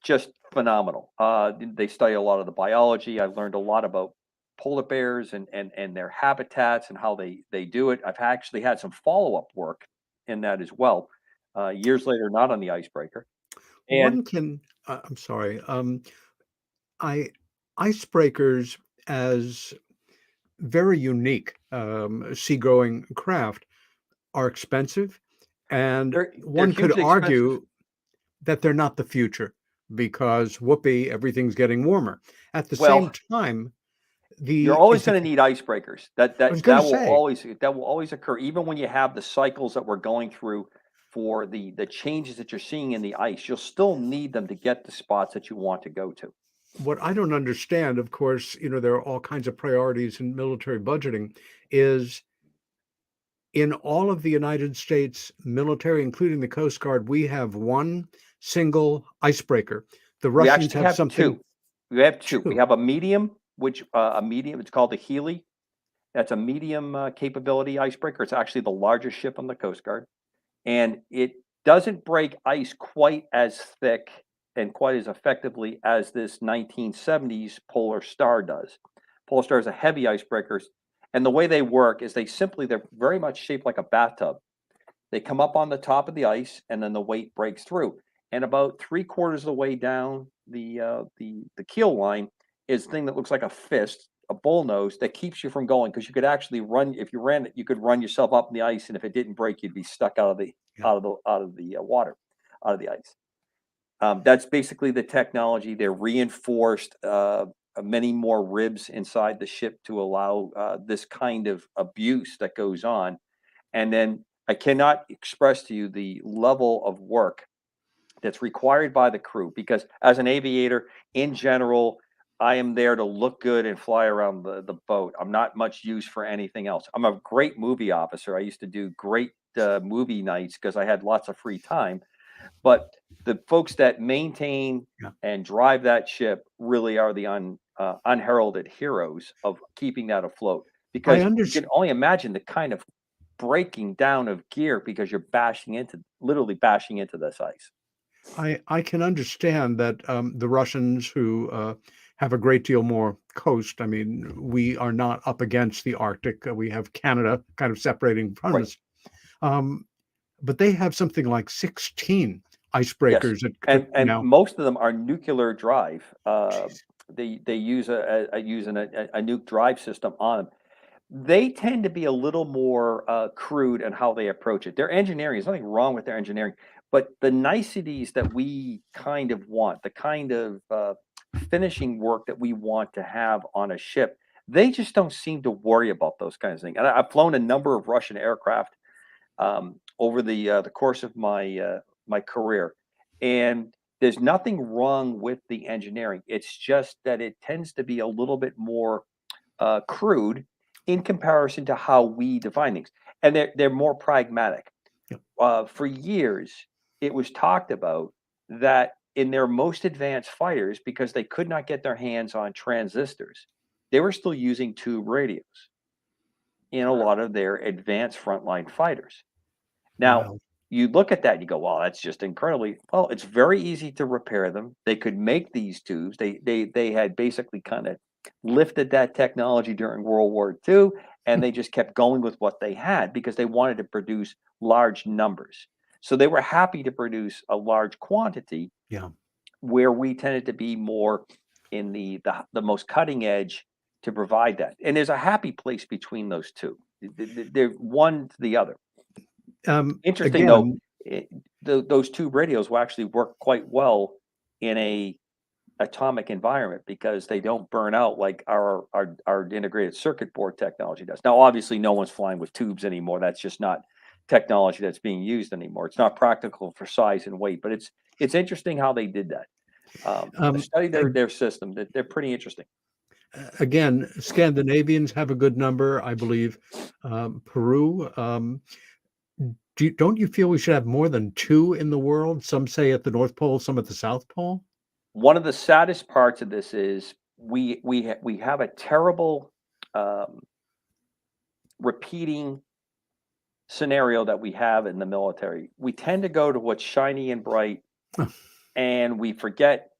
just phenomenal. They study a lot of the biology. I learned a lot about polar bears and their habitats and how they do it. I've actually had some follow-up work in that as well. Years later, not on the icebreaker. And One can, I'm sorry, icebreakers as very unique seagoing craft are expensive, and one could hugely argue expensive. that they're not the future because whoopee, everything's getting warmer. At the same time, You're always going to need icebreakers. That will always occur, even when you have the cycles that we're going through for the changes that you're seeing in the ice. You'll still need them to get the spots that you want to go to. What I don't understand, of course, there are all kinds of priorities in military budgeting, is in all of the United States military, including the Coast Guard, we have one single icebreaker. The Russians have something. Two. We have two. We have a medium, it's called the Healy. That's a medium capability icebreaker. It's actually the largest ship on the Coast Guard. And it doesn't break ice quite as thick and quite as effectively as this 1970s Polar Star does. Polar Star is a heavy icebreaker. And the way they work is they're very much shaped like a bathtub. They come up on the top of the ice, and then the weight breaks through. And about 3/4 of the way down the keel line is a thing that looks like a fist, a bullnose that keeps you from going, because you could actually run. If you ran it, you could run yourself up in the ice, and if it didn't break, you'd be stuck out of the water, out of the ice. That's basically the technology. They're reinforced. Many more ribs inside the ship to allow this kind of abuse that goes on. And then I cannot express to you the level of work that's required by the crew, because as an aviator, in general, I am there to look good and fly around the boat. I'm not much use for anything else. I'm a great movie officer. I used to do great movie nights because I had lots of free time. But the folks that maintain and drive that ship really are the unheralded heroes of keeping that afloat. Because you can only imagine the kind of breaking down of gear, because you're literally bashing into this ice. I can understand that the Russians, who have a great deal more coast. I mean, we are not up against the Arctic. We have Canada kind of separating from us. But they have something like 16 icebreakers. Yes. And most of them are nuclear drive. They use a nuke drive system on them. They tend to be a little more crude in how they approach it. Their engineering, there's nothing wrong with their engineering, but the niceties that we kind of want, the kind of finishing work that we want to have on a ship, they just don't seem to worry about those kinds of things. And I've flown a number of Russian aircraft over the course of my career, and there's nothing wrong with the engineering. It's just that it tends to be a little bit more crude in comparison to how we define things, and they're more pragmatic. For years, it was talked about that in their most advanced fighters, because they could not get their hands on transistors, they were still using tube radios in a lot of their advanced frontline fighters. Now, you look at that and you go, well, that's just incredibly, well, it's very easy to repair them. They could make these tubes. They had basically kind of lifted that technology during World War II, and they just kept going with what they had because they wanted to produce large numbers. So they were happy to produce a large quantity, where we tended to be more in the most cutting edge to provide that. And there's a happy place between those two. They're one to the other. Interesting though, those tube radios will actually work quite well in a atomic environment, because they don't burn out like our integrated circuit board technology does. Now, obviously, no one's flying with tubes anymore. That's just not technology that's being used anymore. It's not practical for size and weight, but it's interesting how they did that. Study their system. They're pretty interesting. Again, Scandinavians have a good number, I believe. Peru. Don't you feel we should have more than 2 in the world? Some say at the North Pole, some at the South Pole. One of the saddest parts of this is we have a terrible repeating scenario that we have in the military. We tend to go to what's shiny and bright, and we forget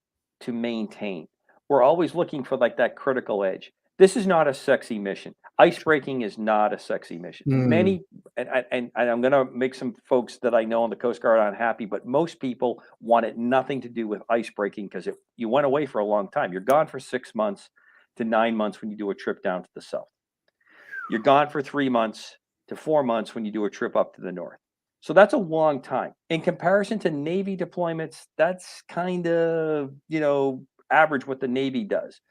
to maintain. We're always looking for like that critical edge. This is not a sexy mission. Icebreaking is not a sexy mission. Many, and I'm going to make some folks that I know on the Coast Guard unhappy, but most people want it nothing to do with icebreaking, because you went away for a long time. You're gone for 6 months to 9 months when you do a trip down to the south. You're gone for 3 months to 4 months when you do a trip up to the north. So that's a long time. In comparison to Navy deployments, that's kind of, average what the Navy does.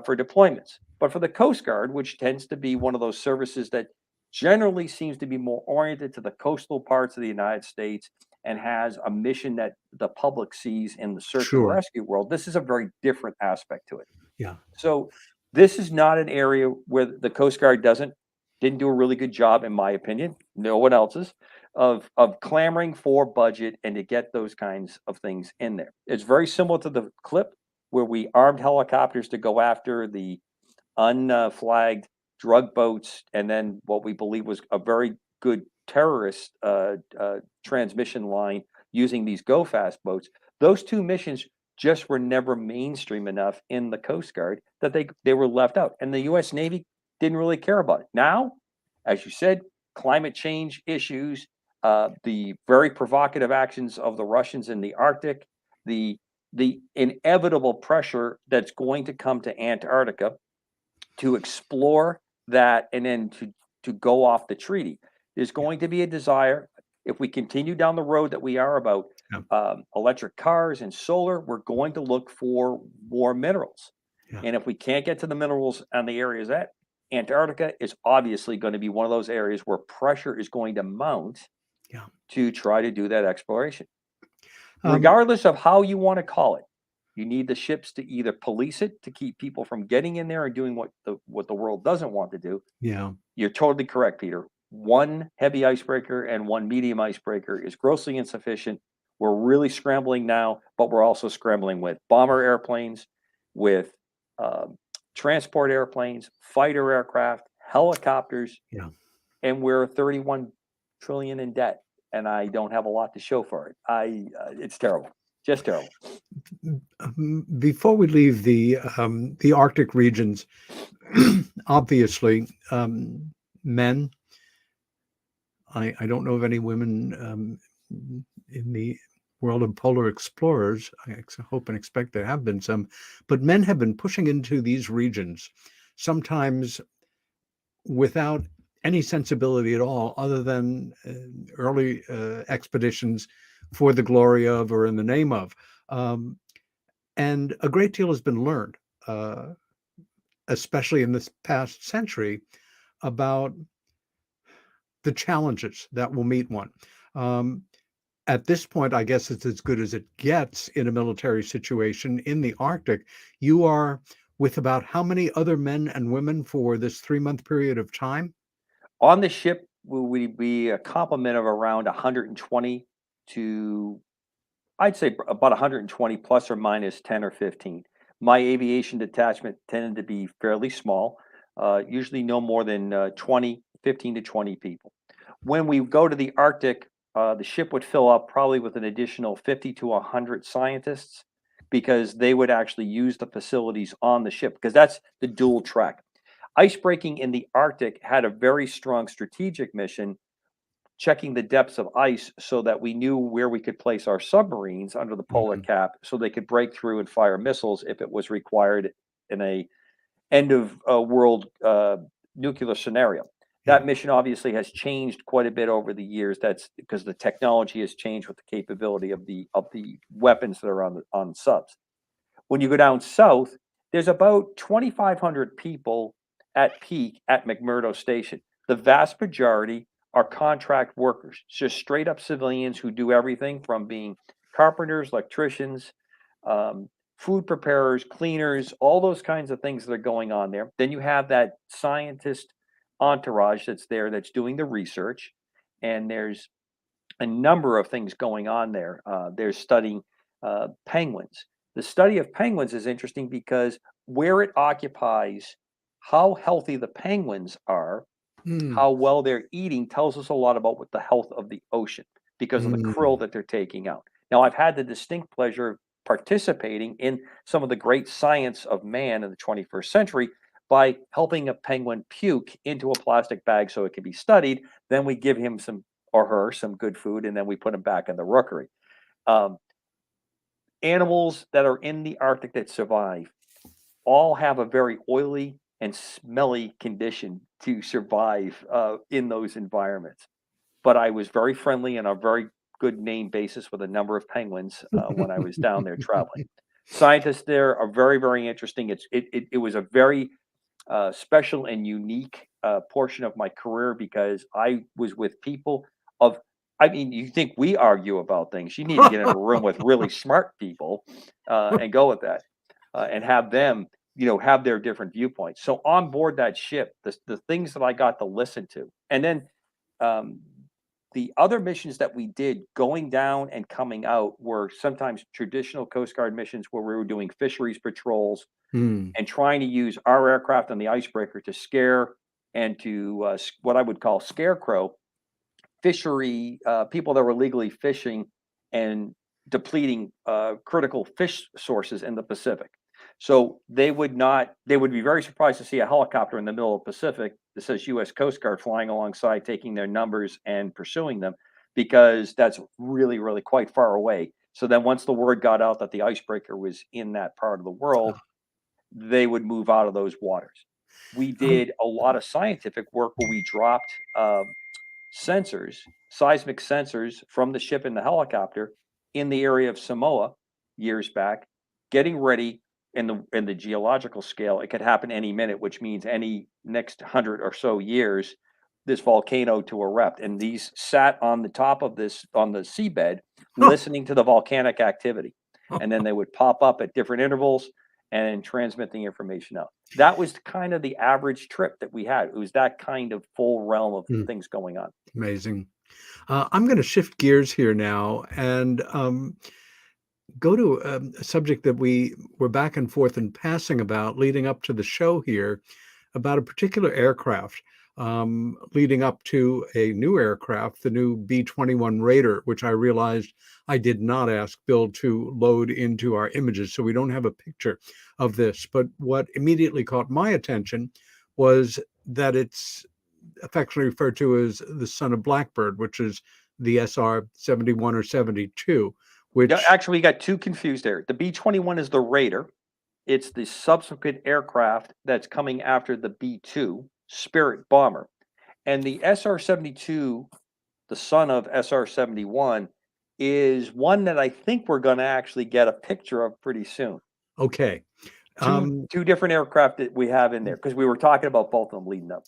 for deployments. But for the Coast Guard, which tends to be one of those services that generally seems to be more oriented to the coastal parts of the United States and has a mission that the public sees in the search and Sure. rescue world, this is a very different aspect to it. Yeah. So this is not an area where the Coast Guard didn't do a really good job, in my opinion, no one else's, of clamoring for budget and to get those kinds of things in there. It's very similar to the clip where we armed helicopters to go after the unflagged drug boats, and then what we believe was a very good terrorist transmission line using these go fast boats. Those two missions just were never mainstream enough in the Coast Guard that they were left out, and the U.S. Navy didn't really care about it. Now, as you said, climate change issues, the very provocative actions of the Russians in the Arctic, the inevitable pressure that's going to come to Antarctica to explore that and then to go off the treaty. There's going to be a desire, if we continue down the road that we are about electric cars and solar, we're going to look for more minerals. And if we can't get to the minerals on the areas that Antarctica is obviously going to be one of those areas where pressure is going to mount to try to do that exploration. Regardless of how you want to call it, you need the ships to either police it to keep people from getting in there and doing what the world doesn't want to do. Yeah. You're totally correct, Peter. One heavy icebreaker and one medium icebreaker is grossly insufficient. We're really scrambling now, but we're also scrambling with bomber airplanes, with transport airplanes, fighter aircraft, helicopters, and we're 31 trillion in debt, and I don't have a lot to show for it. It's terrible, just terrible. Before we leave the Arctic regions, obviously, men. I don't know of any women in the world of polar explorers. I hope and expect there have been some, but men have been pushing into these regions, sometimes without any sensibility at all, other than early expeditions for the glory of or in the name of. And a great deal has been learned, especially in this past century, about the challenges that will meet one. At this point, I guess it's as good as it gets in a military situation in the Arctic. You are with about how many other men and women for this 3-month period of time? On the ship, we be a complement of around 120 to, I'd say about 120 plus or minus 10 or 15. My aviation detachment tended to be fairly small, usually no more than 15 to 20 people. When we go to the Arctic, the ship would fill up probably with an additional 50 to 100 scientists, because they would actually use the facilities on the ship, because that's the dual track. Icebreaking in the Arctic had a very strong strategic mission, checking the depths of ice so that we knew where we could place our submarines under the polar cap so they could break through and fire missiles if it was required in a end of world nuclear scenario. That mission obviously has changed quite a bit over the years. That's because the technology has changed with the capability of the weapons that are on subs. When you go down south, there's about 2,500 people at peak at McMurdo Station. The vast majority are contract workers, just straight up civilians who do everything from being carpenters, electricians, food preparers, cleaners, all those kinds of things that are going on there. Then you have that scientist entourage that's there that's doing the research, and there's a number of things going on there. They're studying penguins. The study of penguins is interesting because where it occupies, how healthy the penguins are, how well they're eating, tells us a lot about what the health of the ocean, because of the krill that they're taking out. Now, I've had the distinct pleasure of participating in some of the great science of man in the 21st century by helping a penguin puke into a plastic bag so it can be studied. Then we give him some, or her, some good food, and then we put him back in the rookery. Animals that are in the Arctic that survive all have a very oily and smelly condition to survive in those environments. But I was very friendly and a very good name basis with a number of penguins when I was down there traveling. Scientists there are very, very interesting. It was a very special and unique portion of my career because I was with people of. I mean, you think we argue about things? You need to get in a room with really smart people and go with that, and have them, have their different viewpoints. So on board that ship, the things that I got to listen to, and then um, the other missions that we did going down and coming out were sometimes traditional Coast Guard missions where we were doing fisheries patrols Hmm. and trying to use our aircraft on the icebreaker to scare and to what I would call scarecrow fishery people that were illegally fishing and depleting critical fish sources in the Pacific. So they would be very surprised to see a helicopter in the middle of the Pacific that says U.S. Coast Guard flying alongside, taking their numbers and pursuing them, because that's really, really quite far away. So then once the word got out that the icebreaker was in that part of the world, they would move out of those waters. We did a lot of scientific work where we dropped sensors, seismic sensors from the ship and the helicopter in the area of Samoa years back, getting ready in the geological scale. It could happen any minute, which means any next 100 or so years, this volcano to erupt. And these sat on the top of this on the seabed, listening to the volcanic activity, and then they would pop up at different intervals and transmit the information out. That was kind of the average trip that we had. It was that kind of full realm of things going on. Amazing. I'm going to shift gears here now and go to a subject that we were back and forth in passing about leading up to the show here, about a particular aircraft leading up to a new aircraft, the new B-21 Raider, which I realized I did not ask Bill to load into our images, so we don't have a picture of this. But what immediately caught my attention was that it's affectionately referred to as the son of Blackbird, which is the SR-71 or 72, which... Yeah, actually, you got two confused there. The B-21 is the Raider. It's the subsequent aircraft that's coming after the B-2 Spirit bomber. And the SR-72, the son of SR-71, is one that I think we're going to actually get a picture of pretty soon. Okay. Two different aircraft that we have in there, because we were talking about both of them leading up.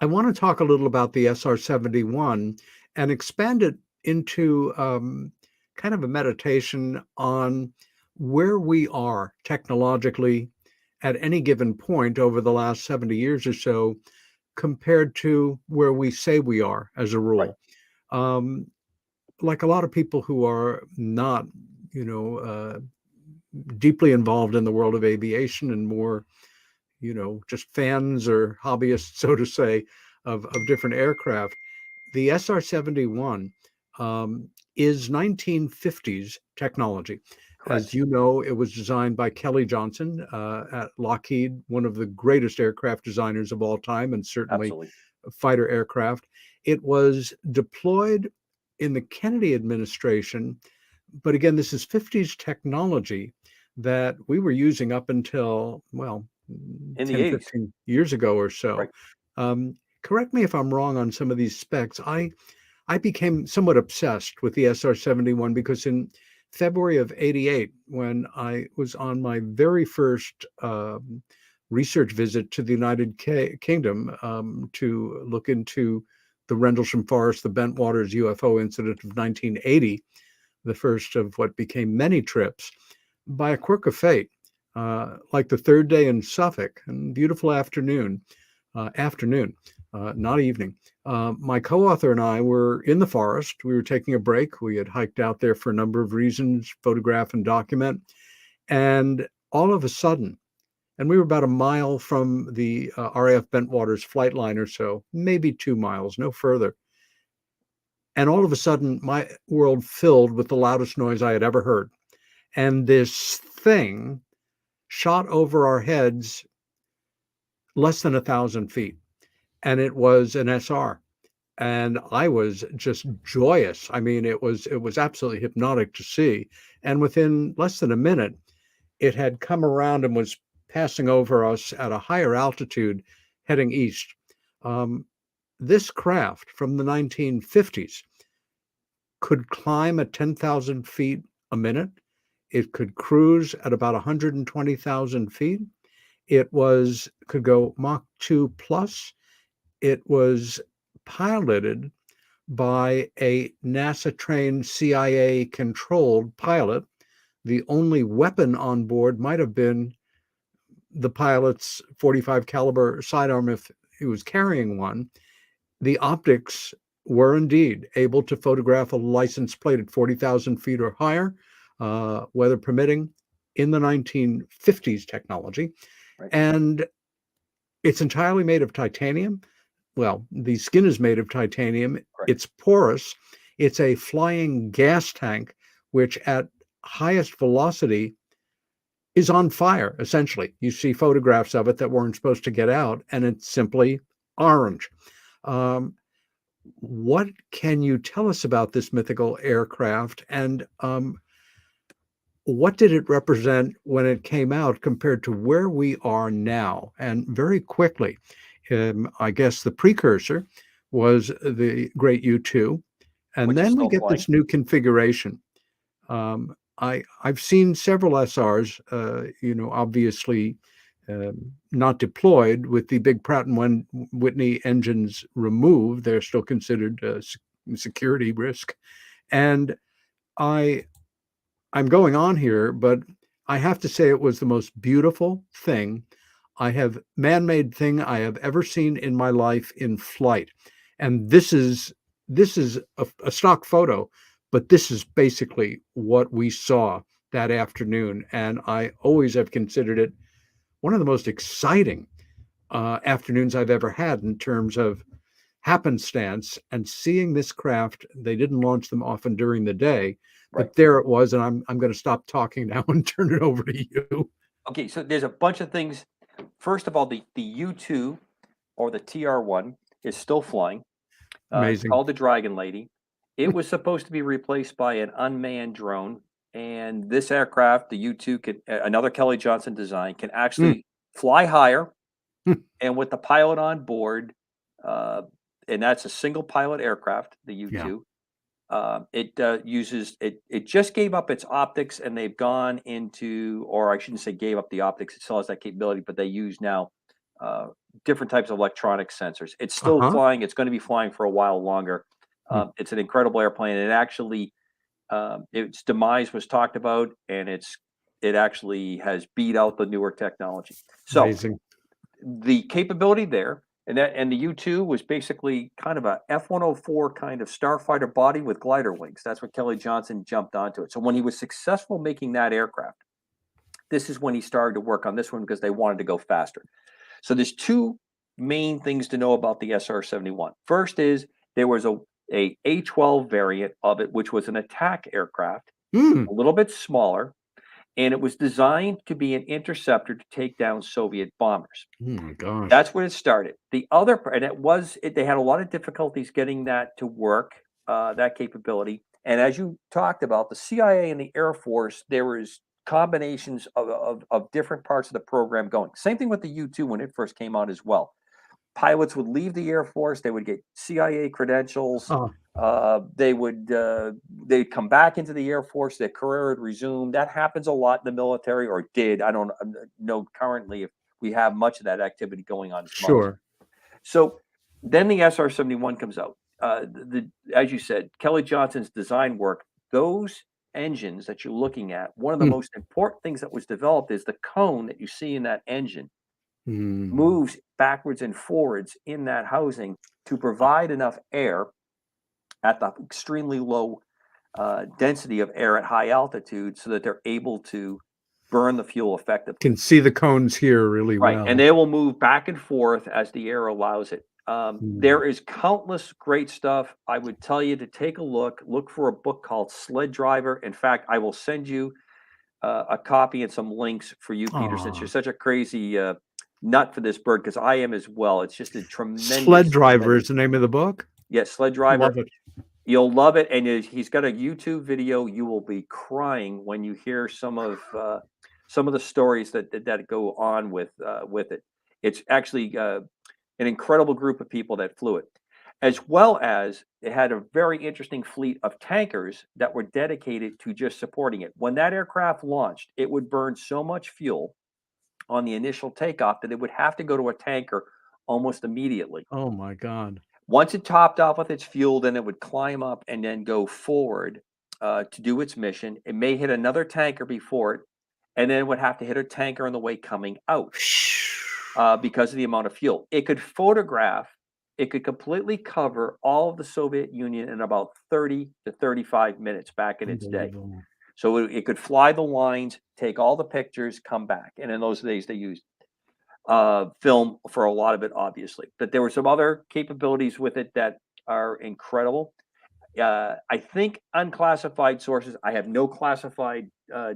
I want to talk a little about the SR-71 and expand it into kind of a meditation on where we are technologically at any given point over the last 70 years or so, compared to where we say we are as a rule. Right. Like a lot of people who are not, deeply involved in the world of aviation and more, just fans or hobbyists, so to say, of different aircraft, the SR-71 is 1950s technology. Correct. As you know, it was designed by Kelly Johnson at Lockheed, one of the greatest aircraft designers of all time, and certainly Absolutely. Fighter aircraft. It was deployed in the Kennedy administration, but again, this is 50s technology that we were using up until, well, in 10, 15 years ago or so. Right. Correct me if I'm wrong on some of these specs. I became somewhat obsessed with the SR-71 because in February of '88, when I was on my very first research visit to the United Kingdom to look into the Rendlesham Forest, the Bentwaters UFO incident of 1980, the first of what became many trips, by a quirk of fate, like the third day in Suffolk, and beautiful afternoon, not evening. My co-author and I were in the forest. We were taking a break. We had hiked out there for a number of reasons, photograph and document. And all of a sudden, and we were about a mile from the RAF Bentwaters flight line or so, maybe 2 miles, no further. And all of a sudden, my world filled with the loudest noise I had ever heard. And this thing shot over our heads less than 1,000 feet. And it was an SR. And I was just joyous. I mean, it was absolutely hypnotic to see. And within less than a minute, it had come around and was passing over us at a higher altitude, heading east. This craft from the 1950s could climb at 10,000 feet a minute. It could cruise at about 120,000 feet. It could go Mach 2 plus. It was piloted by a NASA-trained, CIA-controlled pilot. The only weapon on board might have been the pilot's .45 caliber sidearm if he was carrying one. The optics were indeed able to photograph a license plate at 40,000 feet or higher, weather permitting, in the 1950s technology. Right. And it's entirely made of titanium. Well, the skin is made of titanium. Right. It's porous. It's a flying gas tank, which at highest velocity is on fire, essentially. You see photographs of it that weren't supposed to get out, and it's simply orange. What can you tell us about this mythical aircraft, and what did it represent when it came out compared to where we are now? And very quickly, I guess the precursor was the great U-2, and Which is then we still get flying. this new configuration. I've seen several SRs, obviously not deployed with the big Pratt & Whitney engines removed. They're still considered a security risk. And I'm going on here, but I have to say it was the most beautiful man-made thing I have ever seen in my life in flight. And this is a stock photo, but this is basically what we saw that afternoon. And I always have considered it one of the most exciting afternoons I've ever had in terms of happenstance and seeing this craft. They didn't launch them often during the day, but Right. there it was. And I'm going to stop talking now and turn it over to you. Okay, so there's a bunch of things. First of all, the U-2 or the TR-1 is still flying. It's Amazing. called the Dragon Lady. It was supposed to be replaced by an unmanned drone, and this aircraft, the U-2, another Kelly Johnson design, can actually fly higher, and with the pilot on board, and that's a single pilot aircraft, the U-2. It just gave up its optics, and they've gone into, or I shouldn't say gave up the optics, it still has that capability, but they use now different types of electronic sensors. It's still flying. It's going to be flying for a while longer. It's an incredible airplane. And it actually, its demise was talked about, and it actually has beat out the newer technology. So Amazing. The capability there, and the U-2 was basically kind of a F-104 kind of starfighter body with glider wings. That's what Kelly Johnson jumped onto it. So when he was successful making that aircraft, this is when he started to work on this one because they wanted to go faster. So there's two main things to know about the SR-71. First is there was a A-12 variant of it, which was an attack aircraft, a little bit smaller, and it was designed to be an interceptor to take down Soviet bombers. Oh my gosh. That's where it started. The other part, and they had a lot of difficulties getting that to work, that capability. And as you talked about, the CIA and the Air Force, there was combinations of different parts of the program going. Same thing with the U-2 when it first came out as well. Pilots would leave the Air Force, they would get CIA credentials, they'd come back into the Air Force, their career would resume. That happens a lot in the military, or did. I don't know currently if we have much of that activity going on. Sure. So then the SR-71 comes out. As you said, Kelly Johnson's design work, those engines that you're looking at, one of the most important things that was developed is the cone that you see in that engine moves backwards and forwards in that housing to provide enough air at the extremely low density of air at high altitude so that they're able to burn the fuel effectively. Can see the cones here really well. And they will move back and forth as the air allows it. There is countless great stuff. I would tell you to take a look for a book called Sled Driver. In fact, I will send you a copy and some links for you, Peter, since you're such a crazy nut for this bird, because I am as well. It's just a tremendous. Sled Driver is the name of the book? Yes, Sled Driver. Love it. You'll love it. And he's got a YouTube video. You will be crying when you hear some of the stories that go on with it. It's actually an incredible group of people that flew it. as well as it had a very interesting fleet of tankers that were dedicated to just supporting it. When that aircraft launched, it would burn so much fuel on the initial takeoff that it would have to go to a tanker almost immediately. Oh my God. Once it topped off with its fuel, then it would climb up and then go forward to do its mission. It may hit another tanker before it, and then it would have to hit a tanker on the way coming out because of the amount of fuel. It could completely cover all of the Soviet Union in about 30 to 35 minutes back in its day. So it could fly the lines, take all the pictures, come back. And in those days, they used film for a lot of it, obviously. But there were some other capabilities with it that are incredible. I think unclassified sources, I have no classified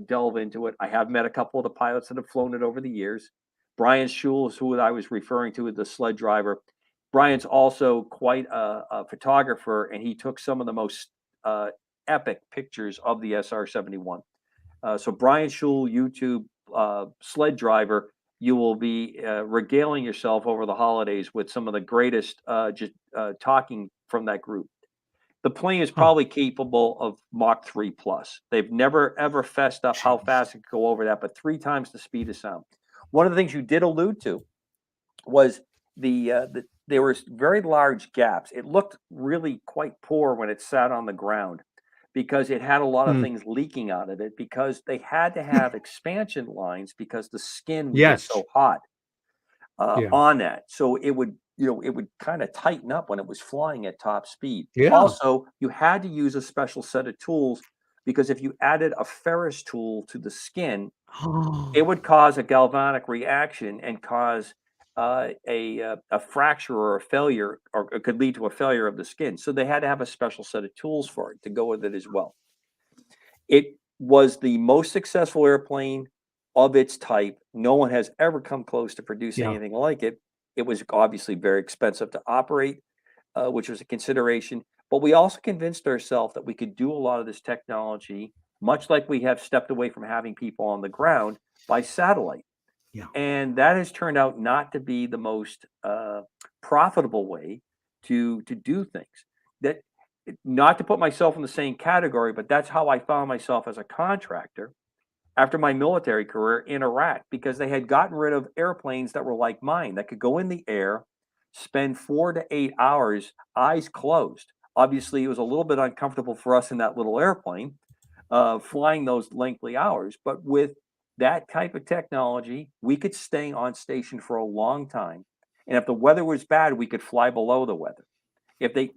delve into it. I have met a couple of the pilots that have flown it over the years. Brian Schul is who I was referring to as the sled driver. Brian's also quite a photographer, and he took some of the most epic pictures of the SR-71. So Brian Schul, YouTube sled driver, you will be regaling yourself over the holidays with some of the greatest talking from that group. The plane is probably capable of Mach 3 plus. They've never ever fessed up how fast it could go over that, but 3 times the speed of sound. One of the things you did allude to was there were very large gaps. It looked really quite poor when it sat on the ground because it had a lot of things leaking out of it because they had to have expansion lines because the skin would get so hot on that. So it would kind of tighten up when it was flying at top speed. Also, you had to use a special set of tools because if you added a ferrous tool to the skin, it would cause a galvanic reaction and cause a fracture or a failure, or it could lead to a failure of the skin. So they had to have a special set of tools for it to go with it as well. It was the most successful airplane of its type. No one has ever come close to producing anything like it. It was obviously very expensive to operate, which was a consideration. But we also convinced ourselves that we could do a lot of this technology, much like we have stepped away from having people on the ground, by satellite. And that has turned out not to be the most profitable way to do things. That, not to put myself in the same category, but that's how I found myself as a contractor after my military career in Iraq, because they had gotten rid of airplanes that were like mine, that could go in the air, spend 4 to 8 hours, eyes closed. Obviously, it was a little bit uncomfortable for us in that little airplane, flying those lengthy hours. But with that type of technology, we could stay on station for a long time. And if the weather was bad, we could fly below the weather.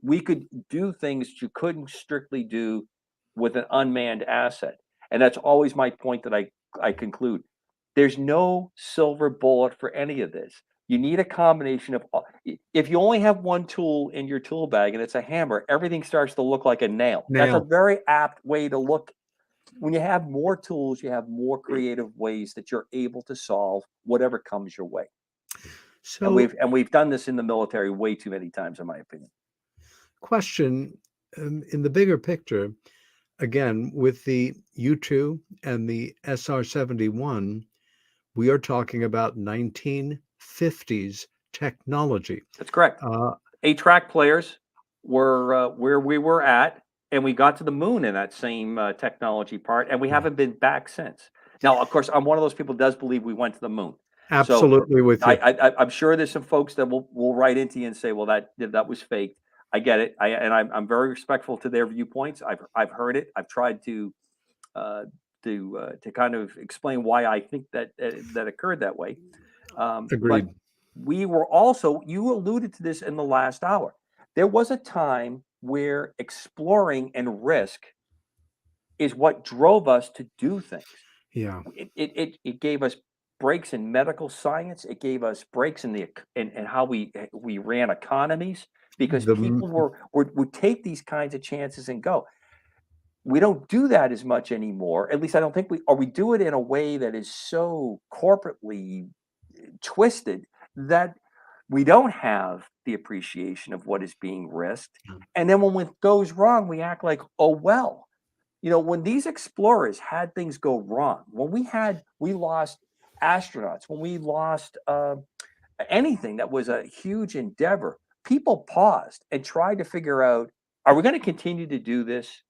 We could do things you couldn't strictly do with an unmanned asset. And that's always my point that I conclude. There's no silver bullet for any of this. You need a combination of, if you only have one tool in your tool bag and it's a hammer, everything starts to look like a nail. That's a very apt way to look. When you have more tools, you have more creative ways that you're able to solve whatever comes your way. So, and we've done this in the military way too many times, in my opinion. Question, in the bigger picture, again, with the U-2 and the SR-71, we are talking about 1950s technology. That's correct. 8-track players were where we were at, and we got to the moon in that same technology part, and we haven't been back since. Now, of course, I'm one of those people who does believe we went to the moon. Absolutely, with you. I'm sure there's some folks that will write into you and say, well, that was fake. I get it. I'm very respectful to their viewpoints. I've heard it. I've tried to kind of explain why I think that occurred that way. Agreed. But we were also, you alluded to this in the last hour. There was a time where exploring and risk is what drove us to do things. Yeah. It gave us breaks in medical science. It gave us breaks in how we ran economies, because people would take these kinds of chances and go. We don't do that as much anymore. At least I don't think we do it in a way that is so corporately twisted that we don't have the appreciation of what is being risked. And then when it goes wrong, we act like, oh, well, when these explorers had things go wrong, when we lost astronauts, when we lost anything that was a huge endeavor, people paused and tried to figure out, are we going to continue to do this,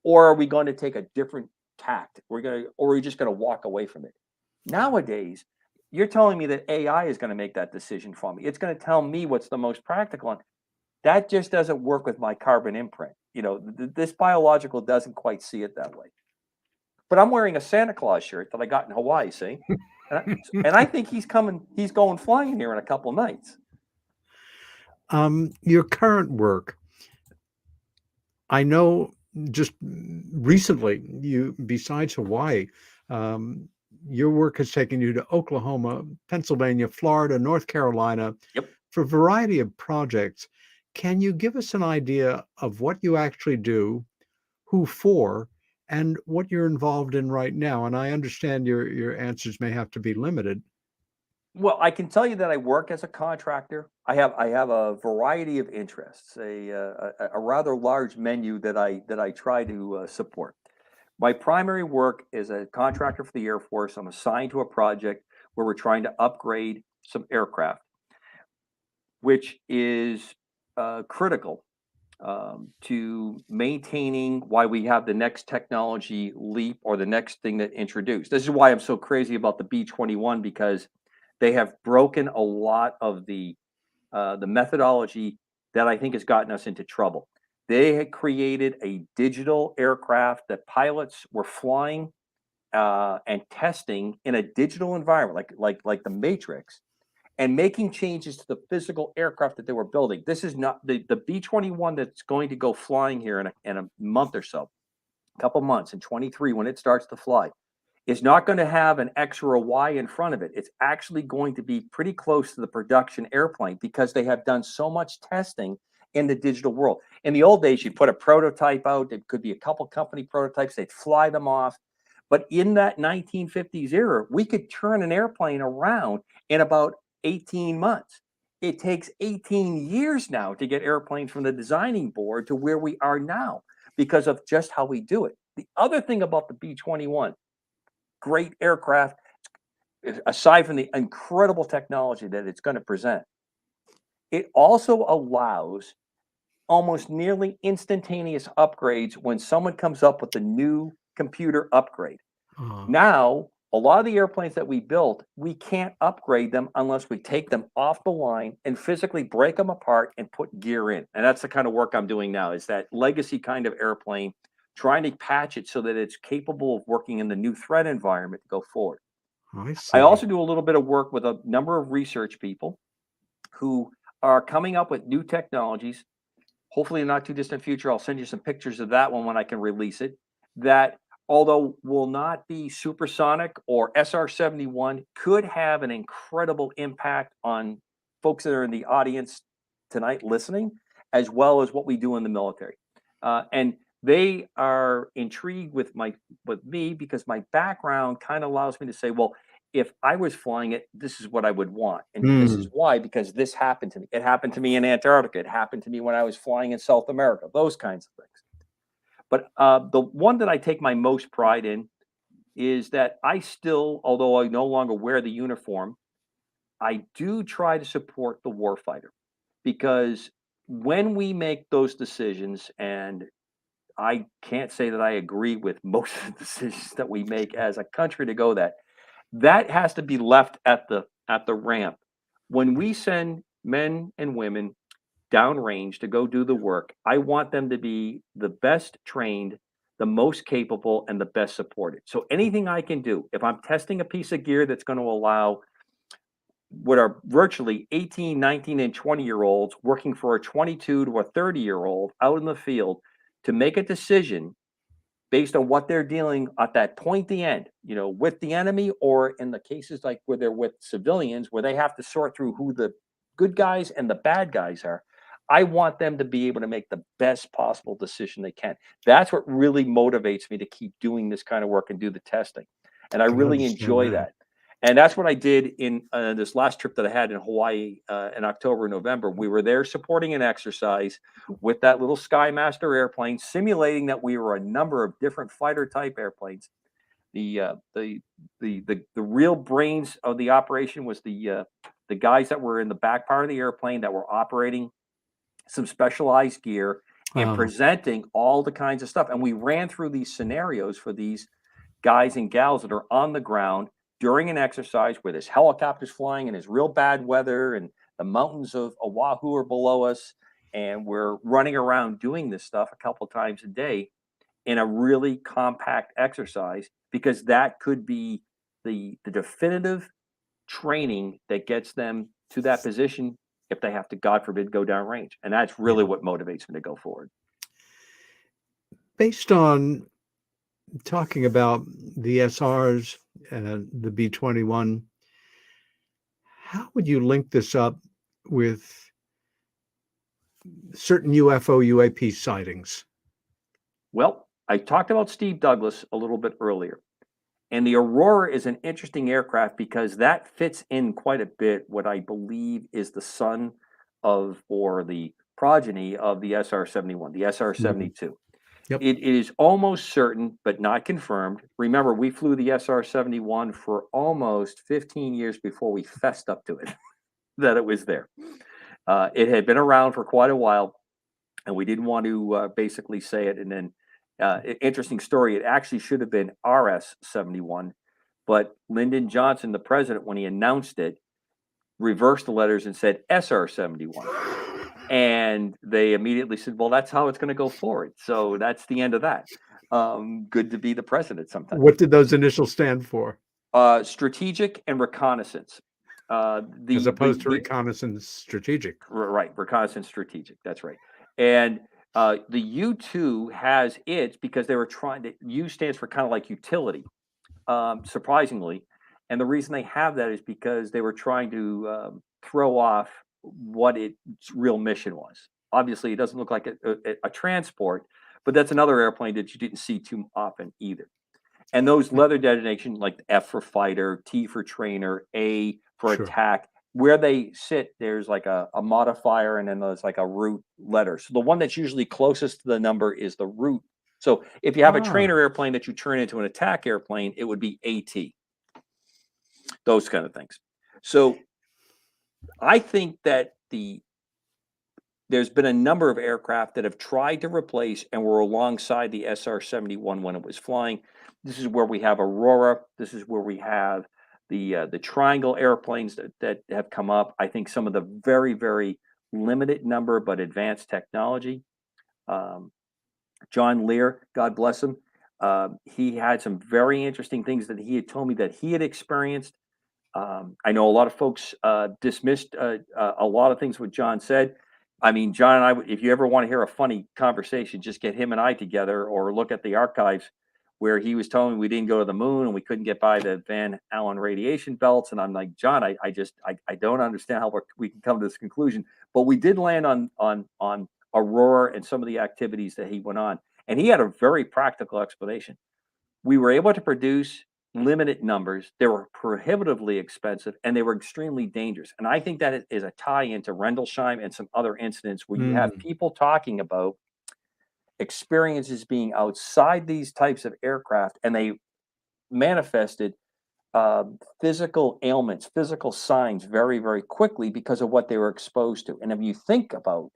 or are we going to take a different tact? Or are we just going to walk away from it? Nowadays, you're telling me that AI is going to make that decision for me. It's going to tell me what's the most practical. And that just doesn't work with my carbon imprint. This biological doesn't quite see it that way. But I'm wearing a Santa Claus shirt that I got in Hawaii, see? And I think he's going flying here in a couple of nights. Your current work, I know just recently, besides Hawaii, your work has taken you to Oklahoma, Pennsylvania, Florida, North Carolina, for a variety of projects. Can you give us an idea of what you actually do, who for, and what you're involved in right now? And I understand your answers may have to be limited. Well, I can tell you that I work as a contractor. I have a variety of interests, a rather large menu that I try to support. My primary work is a contractor for the Air Force. I'm assigned to a project where we're trying to upgrade some aircraft, which is critical to maintaining why we have the next technology leap or the next thing that introduced. This is why I'm so crazy about the B-21, because they have broken a lot of the methodology that I think has gotten us into trouble. They had created a digital aircraft that pilots were flying and testing in a digital environment, like the Matrix, and making changes to the physical aircraft that they were building. This is not the B-21 that's going to go flying here in a month or so, a couple months, in 23 when it starts to fly. Is not going to have an X or a Y in front of it. It's actually going to be pretty close to the production airplane because they have done so much testing in the digital world. In the old days, you'd put a prototype out. It could be a couple company prototypes. They'd fly them off. But in that 1950s era, we could turn an airplane around in about 18 months. It takes 18 years now to get airplanes from the designing board to where we are now because of just how we do it. The other thing about the B-21, great aircraft, aside from the incredible technology that it's going to present, it also allows almost nearly instantaneous upgrades when someone comes up with a new computer upgrade. Now, a lot of the airplanes that we built, we can't upgrade them unless we take them off the line and physically break them apart and put gear in. And that's the kind of work I'm doing now, is that legacy kind of airplane, trying to patch it so that it's capable of working in the new threat environment to go forward. I also do a little bit of work with a number of research people who are coming up with new technologies. Hopefully in the not too distant future, I'll send you some pictures of that one when I can release it, that although will not be supersonic or SR-71, could have an incredible impact on folks that are in the audience tonight listening, as well as what we do in the military. And they are intrigued with me because my background kind of allows me to say, well, if I was flying it, this is what I would want. And this is why, because this happened to me. It happened to me in Antarctica. It happened to me when I was flying in South America, those kinds of things. But the one that I take my most pride in is that I still, although I no longer wear the uniform, I do try to support the warfighter. Because when we make those decisions, and I can't say that I agree with most of the decisions that we make as a country to go that has to be left at the ramp. When we send men and women downrange to go do the work, I want them to be the best trained, the most capable, and the best supported. So anything I can do, if I'm testing a piece of gear that's going to allow what are virtually 18, 19, and 20-year-olds working for a 22 to a 30-year-old out in the field to make a decision based on what they're dealing at that point, the end, with the enemy, or in the cases like where they're with civilians, where they have to sort through who the good guys and the bad guys are. I want them to be able to make the best possible decision they can. That's what really motivates me to keep doing this kind of work and do the testing. And I really enjoy that. And that's what I did in this last trip that I had in Hawaii in October and November. We were there supporting an exercise with that little Skymaster airplane, simulating that we were a number of different fighter type airplanes. The real brains of the operation was the the guys that were in the back part of the airplane that were operating some specialized gear and presenting all the kinds of stuff. And we ran through these scenarios for these guys and gals that are on the ground during an exercise where this helicopter's flying and there's real bad weather and the mountains of Oahu are below us. And we're running around doing this stuff a couple times a day in a really compact exercise, because that could be the definitive training that gets them to that position if they have to, God forbid, go down range. And that's really what motivates me to go forward. Based on talking about the SRs and the B-21, how would you link this up with certain UFO UAP sightings? Well, I talked about Steve Douglas a little bit earlier. And the Aurora is an interesting aircraft because that fits in quite a bit what I believe is the son of, or the progeny of, the SR-71, the SR-72. Yep. It is almost certain, but not confirmed. Remember, we flew the SR-71 for almost 15 years before we fessed up to it, that it was there. It had been around for quite a while, and we didn't want to basically say it. And then, interesting story, it actually should have been RS-71, but Lyndon Johnson, the president, when he announced it, reversed the letters and said SR-71. And they immediately said, well, that's how it's going to go forward. So that's the end of that. Good to be the president sometimes. What did those initials stand for? Strategic and reconnaissance. As opposed to reconnaissance strategic. Right, reconnaissance strategic. That's right. And the U2 has its, because they were trying to, U stands for kind of like utility, surprisingly. And the reason they have that is because they were trying to throw off what its real mission was. Obviously, it doesn't look like a transport, but that's another airplane that you didn't see too often either. And those leather designations, like F for fighter, T for trainer, A for attack, where they sit, there's like a modifier, and then there's like a root letter. So the one that's usually closest to the number is the root. So if you have a trainer airplane that you turn into an attack airplane, it would be AT. Those kind of things. So I think that there's been a number of aircraft that have tried to replace and were alongside the SR-71 when it was flying. This is where we have Aurora. This is where we have the triangle airplanes that have come up. I think some of the very, very limited number but advanced technology. John Lear, God bless him, he had some very interesting things that he had told me that he had experienced. I know a lot of folks dismissed a lot of things what John said. I mean, John and I, if you ever want to hear a funny conversation, just get him and I together or look at the archives where he was telling me we didn't go to the moon and we couldn't get by the Van Allen radiation belts. And I'm like, John, I don't understand how we can come to this conclusion. But we did land on Aurora and some of the activities that he went on. And he had a very practical explanation. We were able to produce limited numbers. They were prohibitively expensive and they were extremely dangerous. And I think that is a tie into Rendlesham and some other incidents where you have people talking about experiences being outside these types of aircraft, and they manifested physical ailments, physical signs very, very quickly because of what they were exposed to. And if you think about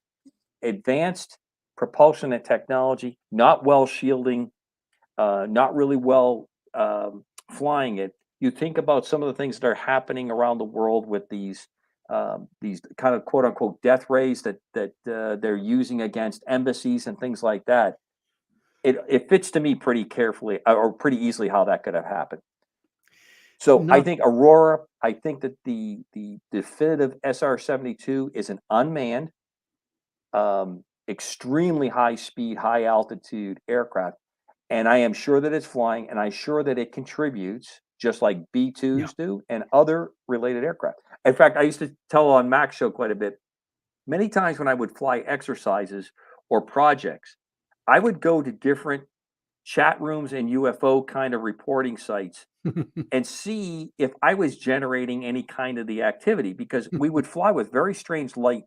advanced propulsion and technology, not well shielding, not really well flying it, you think about some of the things that are happening around the world with these kind of quote unquote death rays that they're using against embassies and things like that. It fits to me pretty carefully or pretty easily how that could have happened. So I think Aurora, I think that the definitive SR-72 is an unmanned, extremely high speed, high altitude aircraft. And I am sure that it's flying, and I'm sure that it contributes just like B-2s do and other related aircraft. In fact, I used to tell on Mac's show quite a bit. Many times when I would fly exercises or projects, I would go to different chat rooms and UFO kind of reporting sites and see if I was generating any kind of the activity, because we would fly with very strange light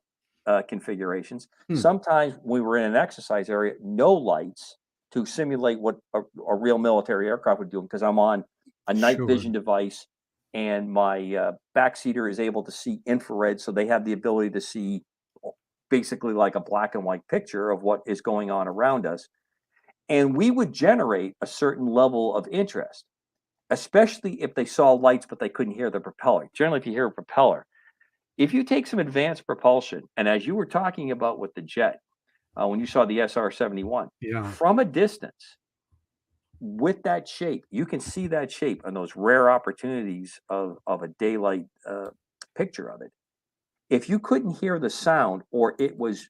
configurations. Sometimes we were in an exercise area, no lights, to simulate what a real military aircraft would do, because I'm on a night vision device and my backseater is able to see infrared, so they have the ability to see basically like a black and white picture of what is going on around us. And we would generate a certain level of interest, especially if they saw lights but they couldn't hear the propeller. Generally, if you hear a propeller, if you take some advanced propulsion, and as you were talking about with the jet, when you saw the SR-71, from a distance, with that shape, you can see that shape and those rare opportunities of a daylight picture of it. If you couldn't hear the sound, or it was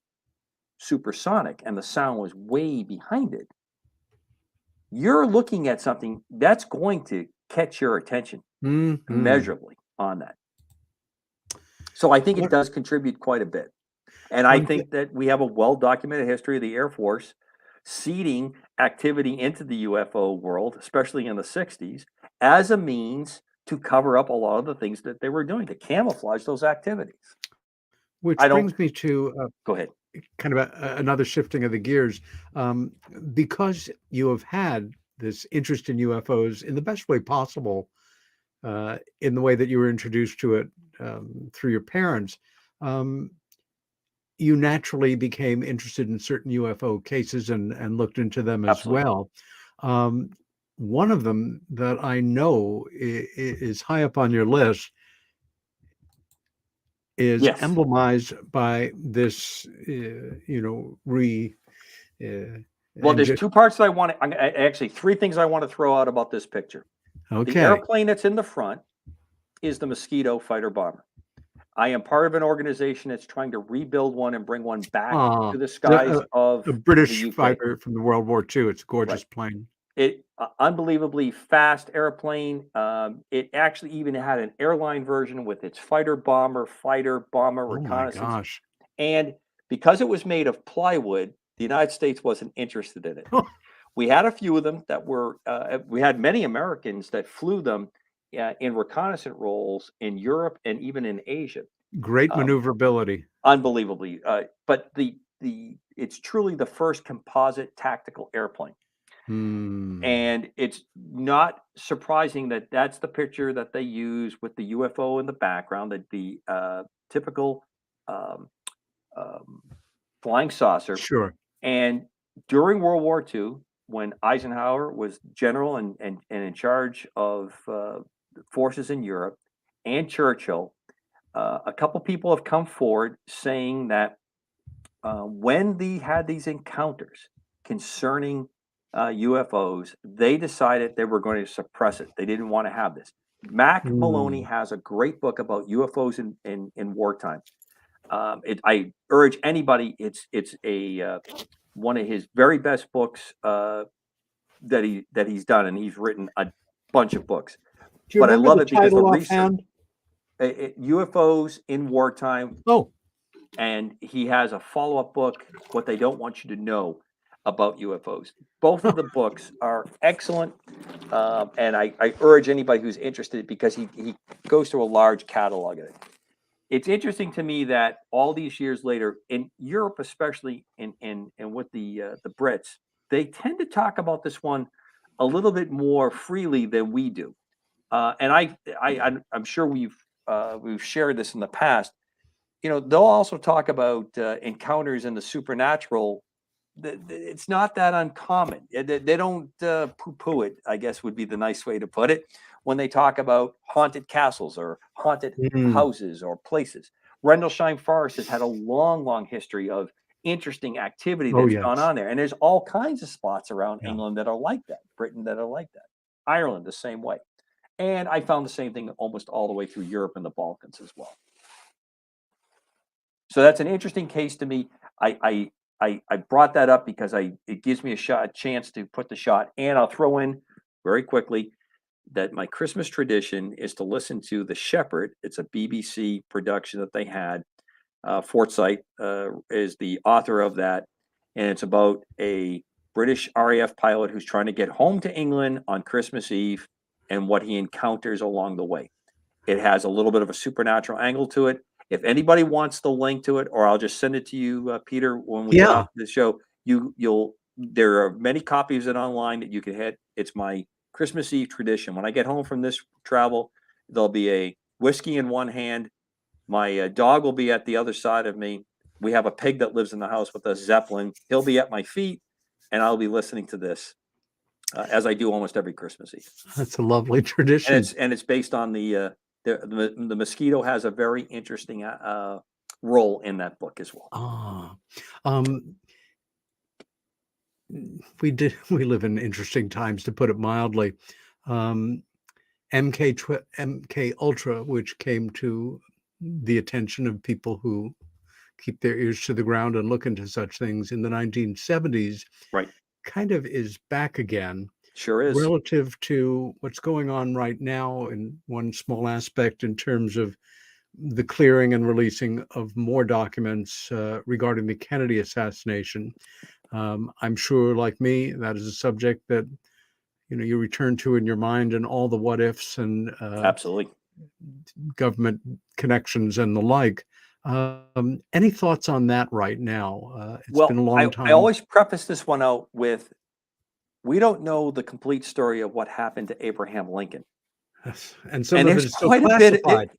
supersonic and the sound was way behind it, you're looking at something that's going to catch your attention immeasurably on that. So I think it does contribute quite a bit. And I think that we have a well-documented history of the Air Force seeding activity into the UFO world, especially in the 60s, as a means to cover up a lot of the things that they were doing, to camouflage those activities. Which brings me to go ahead. Kind of another shifting of the gears. Because you have had this interest in UFOs in the best way possible, in the way that you were introduced to it through your parents, you naturally became interested in certain UFO cases and looked into them as well. One of them that I know is high up on your list is emblemized by this, well, there's two parts that I want to, actually three things I want to throw out about this picture. Okay. The airplane that's in the front is the Mosquito fighter bomber. I am part of an organization that's trying to rebuild one and bring one back to the skies of a British the UK. fighter from the World War II. It's a gorgeous plane. It unbelievably fast airplane. It actually even had an airline version with its fighter bomber reconnaissance. My gosh. And because it was made of plywood, the United States wasn't interested in it. We had a few of them that were, we had many Americans that flew them in reconnaissance roles in Europe and even in Asia. Great maneuverability. Unbelievably. But it's truly the first composite tactical airplane. And it's not surprising that that's the picture that they use with the UFO in the background, that the typical flying saucer. Sure. And during World War II, when Eisenhower was general and in charge of forces in Europe, and Churchill, a couple people have come forward saying that when they had these encounters concerning UFOs, they decided they were going to suppress it. They didn't want to have this. Mac Maloney has a great book about UFOs in wartime. I urge anybody. It's a one of his very best books that he's done, and he's written a bunch of books. Do you but I remember love the it because the title research, offhand? UFOs in wartime. Oh, and he has a follow-up book, What They Don't Want You to Know About UFOs. Both of the books are excellent, and I urge anybody who's interested, because he goes through a large catalog of it. It's interesting to me that all these years later, in Europe especially, and with the Brits, they tend to talk about this one a little bit more freely than we do. And I'm sure we've shared this in the past. You know, they'll also talk about encounters in the supernatural. It's not that uncommon. They don't poo-poo it, I guess would be the nice way to put it, when they talk about haunted castles or haunted houses or places. Rendlesham Forest has had a long history of interesting activity that's gone on there. And there's all kinds of spots around England that are like that, Britain that are like that, Ireland the same way. And I found the same thing almost all the way through Europe and the Balkans as well. So that's an interesting case to me. I brought that up because it gives me a chance to put the shot. And I'll throw in very quickly that my Christmas tradition is to listen to The Shepherd. It's a BBC production that they had. Forsyth is the author of that. And it's about a British RAF pilot who's trying to get home to England on Christmas Eve and what he encounters along the way. It has a little bit of a supernatural angle to it. If anybody wants the link to it, or I'll just send it to you, Peter, when we get off the show, there are many copies of it online that you can hit. It's my Christmas Eve tradition. When I get home from this travel, There'll be a whiskey in one hand. My dog will be at the other side of me. We have a pig that lives in the house with a Zeppelin. He'll be at my feet, and I'll be listening to this as I do almost every Christmas Eve. That's a lovely tradition. And it's based on the mosquito has a very interesting role in that book as well. We live in interesting times, to put it mildly. MK Ultra, which came to the attention of people who keep their ears to the ground and look into such things in the 1970s, right, kind of is back again. Sure is. Relative to what's going on right now in one small aspect in terms of the clearing and releasing of more documents regarding the Kennedy assassination. I'm sure, like me, that is a subject that you return to in your mind, and all the what ifs and absolutely government connections and the like. Any thoughts on that right now? It's been a long time. I always preface this one out with, we don't know the complete story of what happened to Abraham Lincoln. Yes. And some of it is so classified.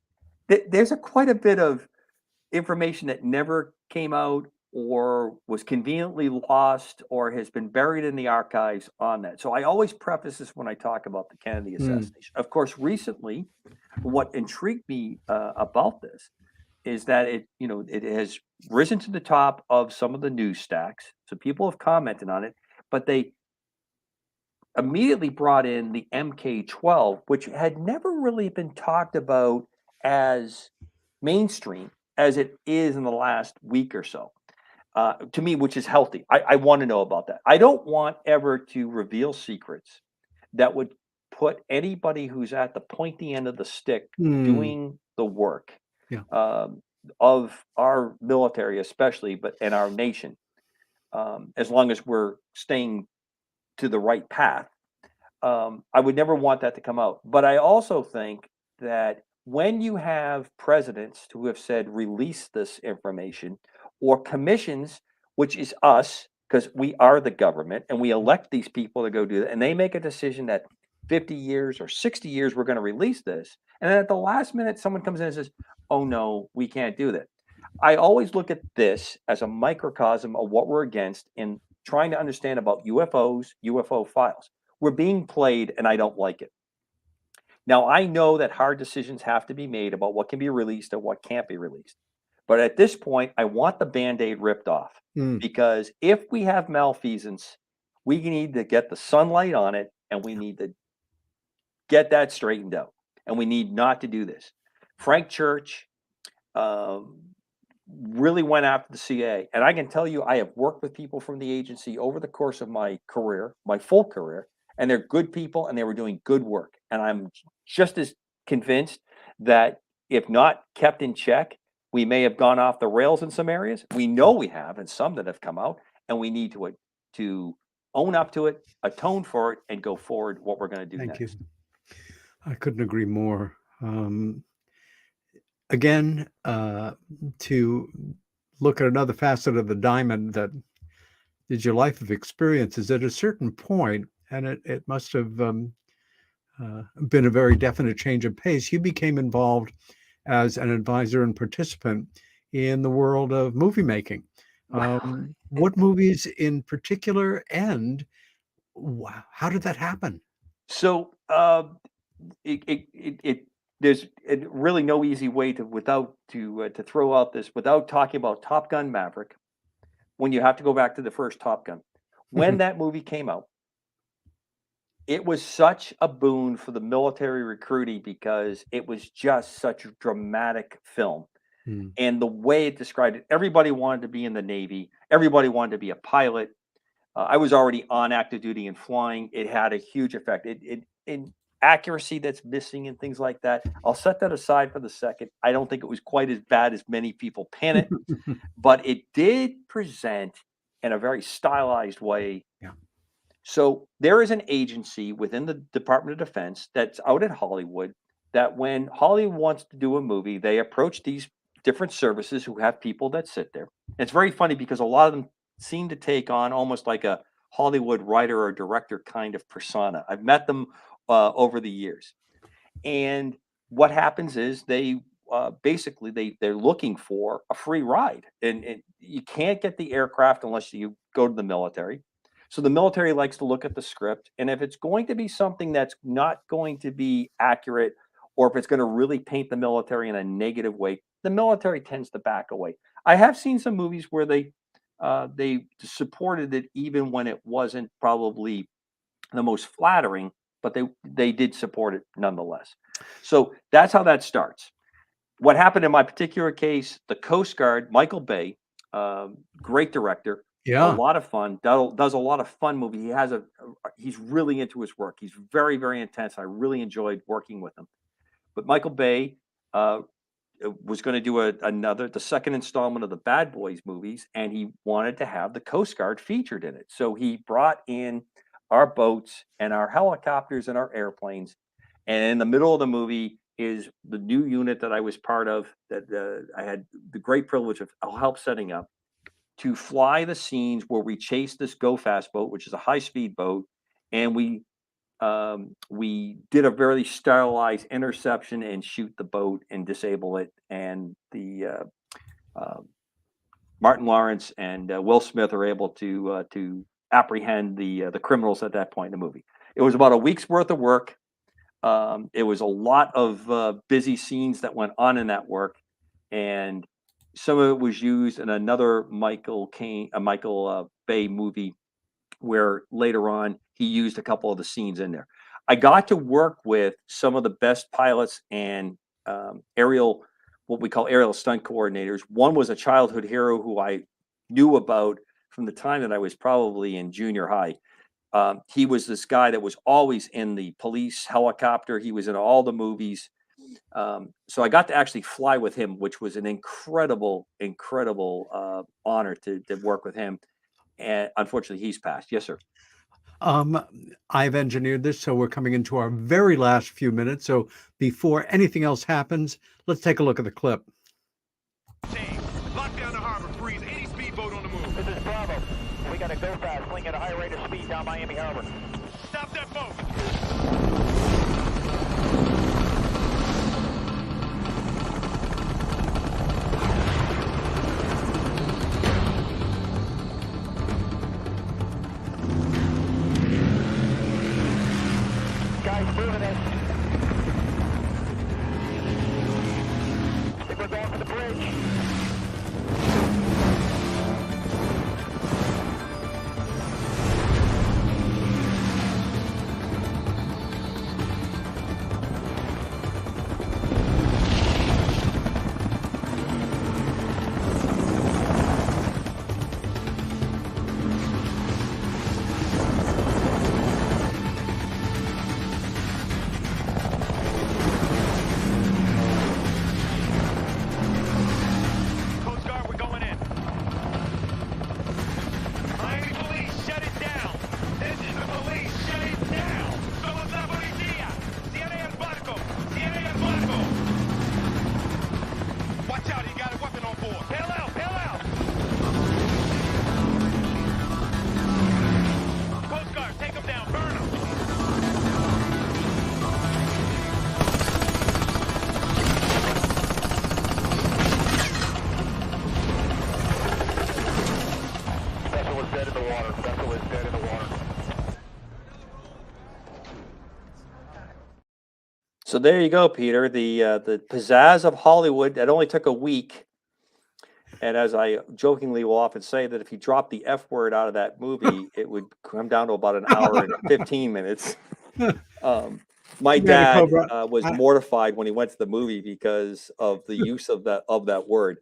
There's quite a bit of information that never came out, or was conveniently lost, or has been buried in the archives on that. So I always preface this when I talk about the Kennedy assassination. Of course, recently, what intrigued me about this is that it has risen to the top of some of the news stacks. So people have commented on it, but they immediately brought in the MK-12, which had never really been talked about as mainstream as it is in the last week or so. To me, which is healthy. I want to know about that. I don't want ever to reveal secrets that would put anybody who's at the pointy end of the stick doing the work of our military, especially, and our nation, as long as we're staying to the right path. I would never want that to come out. But I also think that when you have presidents who have said, release this information, or commissions, which is us, because we are the government and we elect these people to go do that, and they make a decision that 50 years or 60 years we're going to release this, and then at the last minute someone comes in and says, oh no, we can't do that. I always look at this as a microcosm of what we're against in trying to understand about UFOs, UFO files. We're being played, and I don't like it. Now, I know that hard decisions have to be made about what can be released and what can't be released. But at this point, I want the Band-Aid ripped off, because if we have malfeasance, we need to get the sunlight on it, and we need to get that straightened out. And we need not to do this. Frank Church really went after the CIA. And I can tell you, I have worked with people from the agency over the course of my career, my full career, and they're good people, and they were doing good work. And I'm just as convinced that if not kept in check, we may have gone off the rails in some areas. We know we have, and some that have come out, and we need to own up to it, atone for it, and go forward what we're going to do next. Thank you. I couldn't agree more. Again, to look at another facet of the diamond that is your life of experiences, at a certain point, and it must have been a very definite change of pace, you became involved as an advisor and participant in the world of movie making. Wow. What movies in particular, and how did that happen? So there's really no easy way to throw out this without talking about Top Gun Maverick. When you have to go back to the first Top Gun, when that movie came out, it was such a boon for the military recruiting, because it was just such a dramatic film. And the way it described it, everybody wanted to be in the Navy. Everybody wanted to be a pilot. I was already on active duty and flying. It had a huge effect. In accuracy that's missing and things like that. I'll set that aside for the second. I don't think it was quite as bad as many people pin it, but it did present in a very stylized way. Yeah. So there is an agency within the Department of Defense that's out at Hollywood, that when Hollywood wants to do a movie, they approach these different services who have people that sit there. And it's very funny because a lot of them seem to take on almost like a Hollywood writer or director kind of persona. I've met them over the years. And what happens is they basically they're looking for a free ride, and you can't get the aircraft unless you go to the military. So the military likes to look at the script, and if it's going to be something that's not going to be accurate, or if it's going to really paint the military in a negative way, the military tends to back away. I have seen some movies where they supported it even when it wasn't probably the most flattering, but they did support it nonetheless. So that's how that starts. What happened in my particular case, the Coast Guard, Michael Bay, great director, a Yeah. lot of fun, does a lot of fun movies. He's really into his work. He's very, very intense. I really enjoyed working with him. But Michael Bay was going to do the second installment of the Bad Boys movies, and he wanted to have the Coast Guard featured in it. So he brought in our boats and our helicopters and our airplanes. And in the middle of the movie is the new unit that I was part of, that I had the great privilege of help setting up, to fly the scenes where we chased this Go Fast boat, which is a high speed boat, and we did a very stylized interception and shoot the boat and disable it. And the Martin Lawrence and Will Smith are able to apprehend the criminals at that point in the movie. It was about a week's worth of work. It was a lot of busy scenes that went on in that work, and some of it was used in another Michael Bay movie, where later on he used a couple of the scenes in there. I got to work with some of the best pilots and what we call aerial stunt coordinators. One was a childhood hero who I knew about from the time that I was probably in junior high. He was this guy that was always in the police helicopter. He was in all the movies. So I got to actually fly with him, which was an incredible honor to work with him. And unfortunately, he's passed. Yes, sir. I've engineered this, so we're coming into our very last few minutes. So before anything else happens, let's take a look at the clip. Lock down the harbor, freeze. Any speedboat on the move. This is Bravo. We got to go fast, fling at a high rate of speed down Miami Harbor. Stop that boat. Guys, moving it. I think we're going for the bridge. So there you go, Peter. The pizzazz of Hollywood. It only took a week, and as I jokingly will often say, that if you drop the F word out of that movie, it would come down to about an hour and 15 minutes. My dad was mortified when he went to the movie because of the use of that word.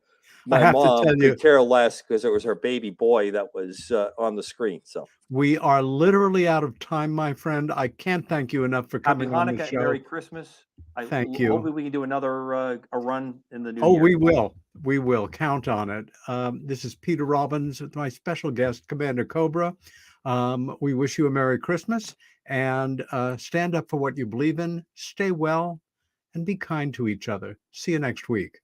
My mom could care less because it was her baby boy that was on the screen. So we are literally out of time, my friend. I can't thank you enough for coming Happy on the Hanukkah, show. Merry Christmas. Thank you. Hopefully we can do another a run in the new year. Oh, we will. We will. Count on it. This is Peter Robbins with my special guest, Commander Cobra. We wish you a Merry Christmas, and stand up for what you believe in, stay well, and be kind to each other. See you next week.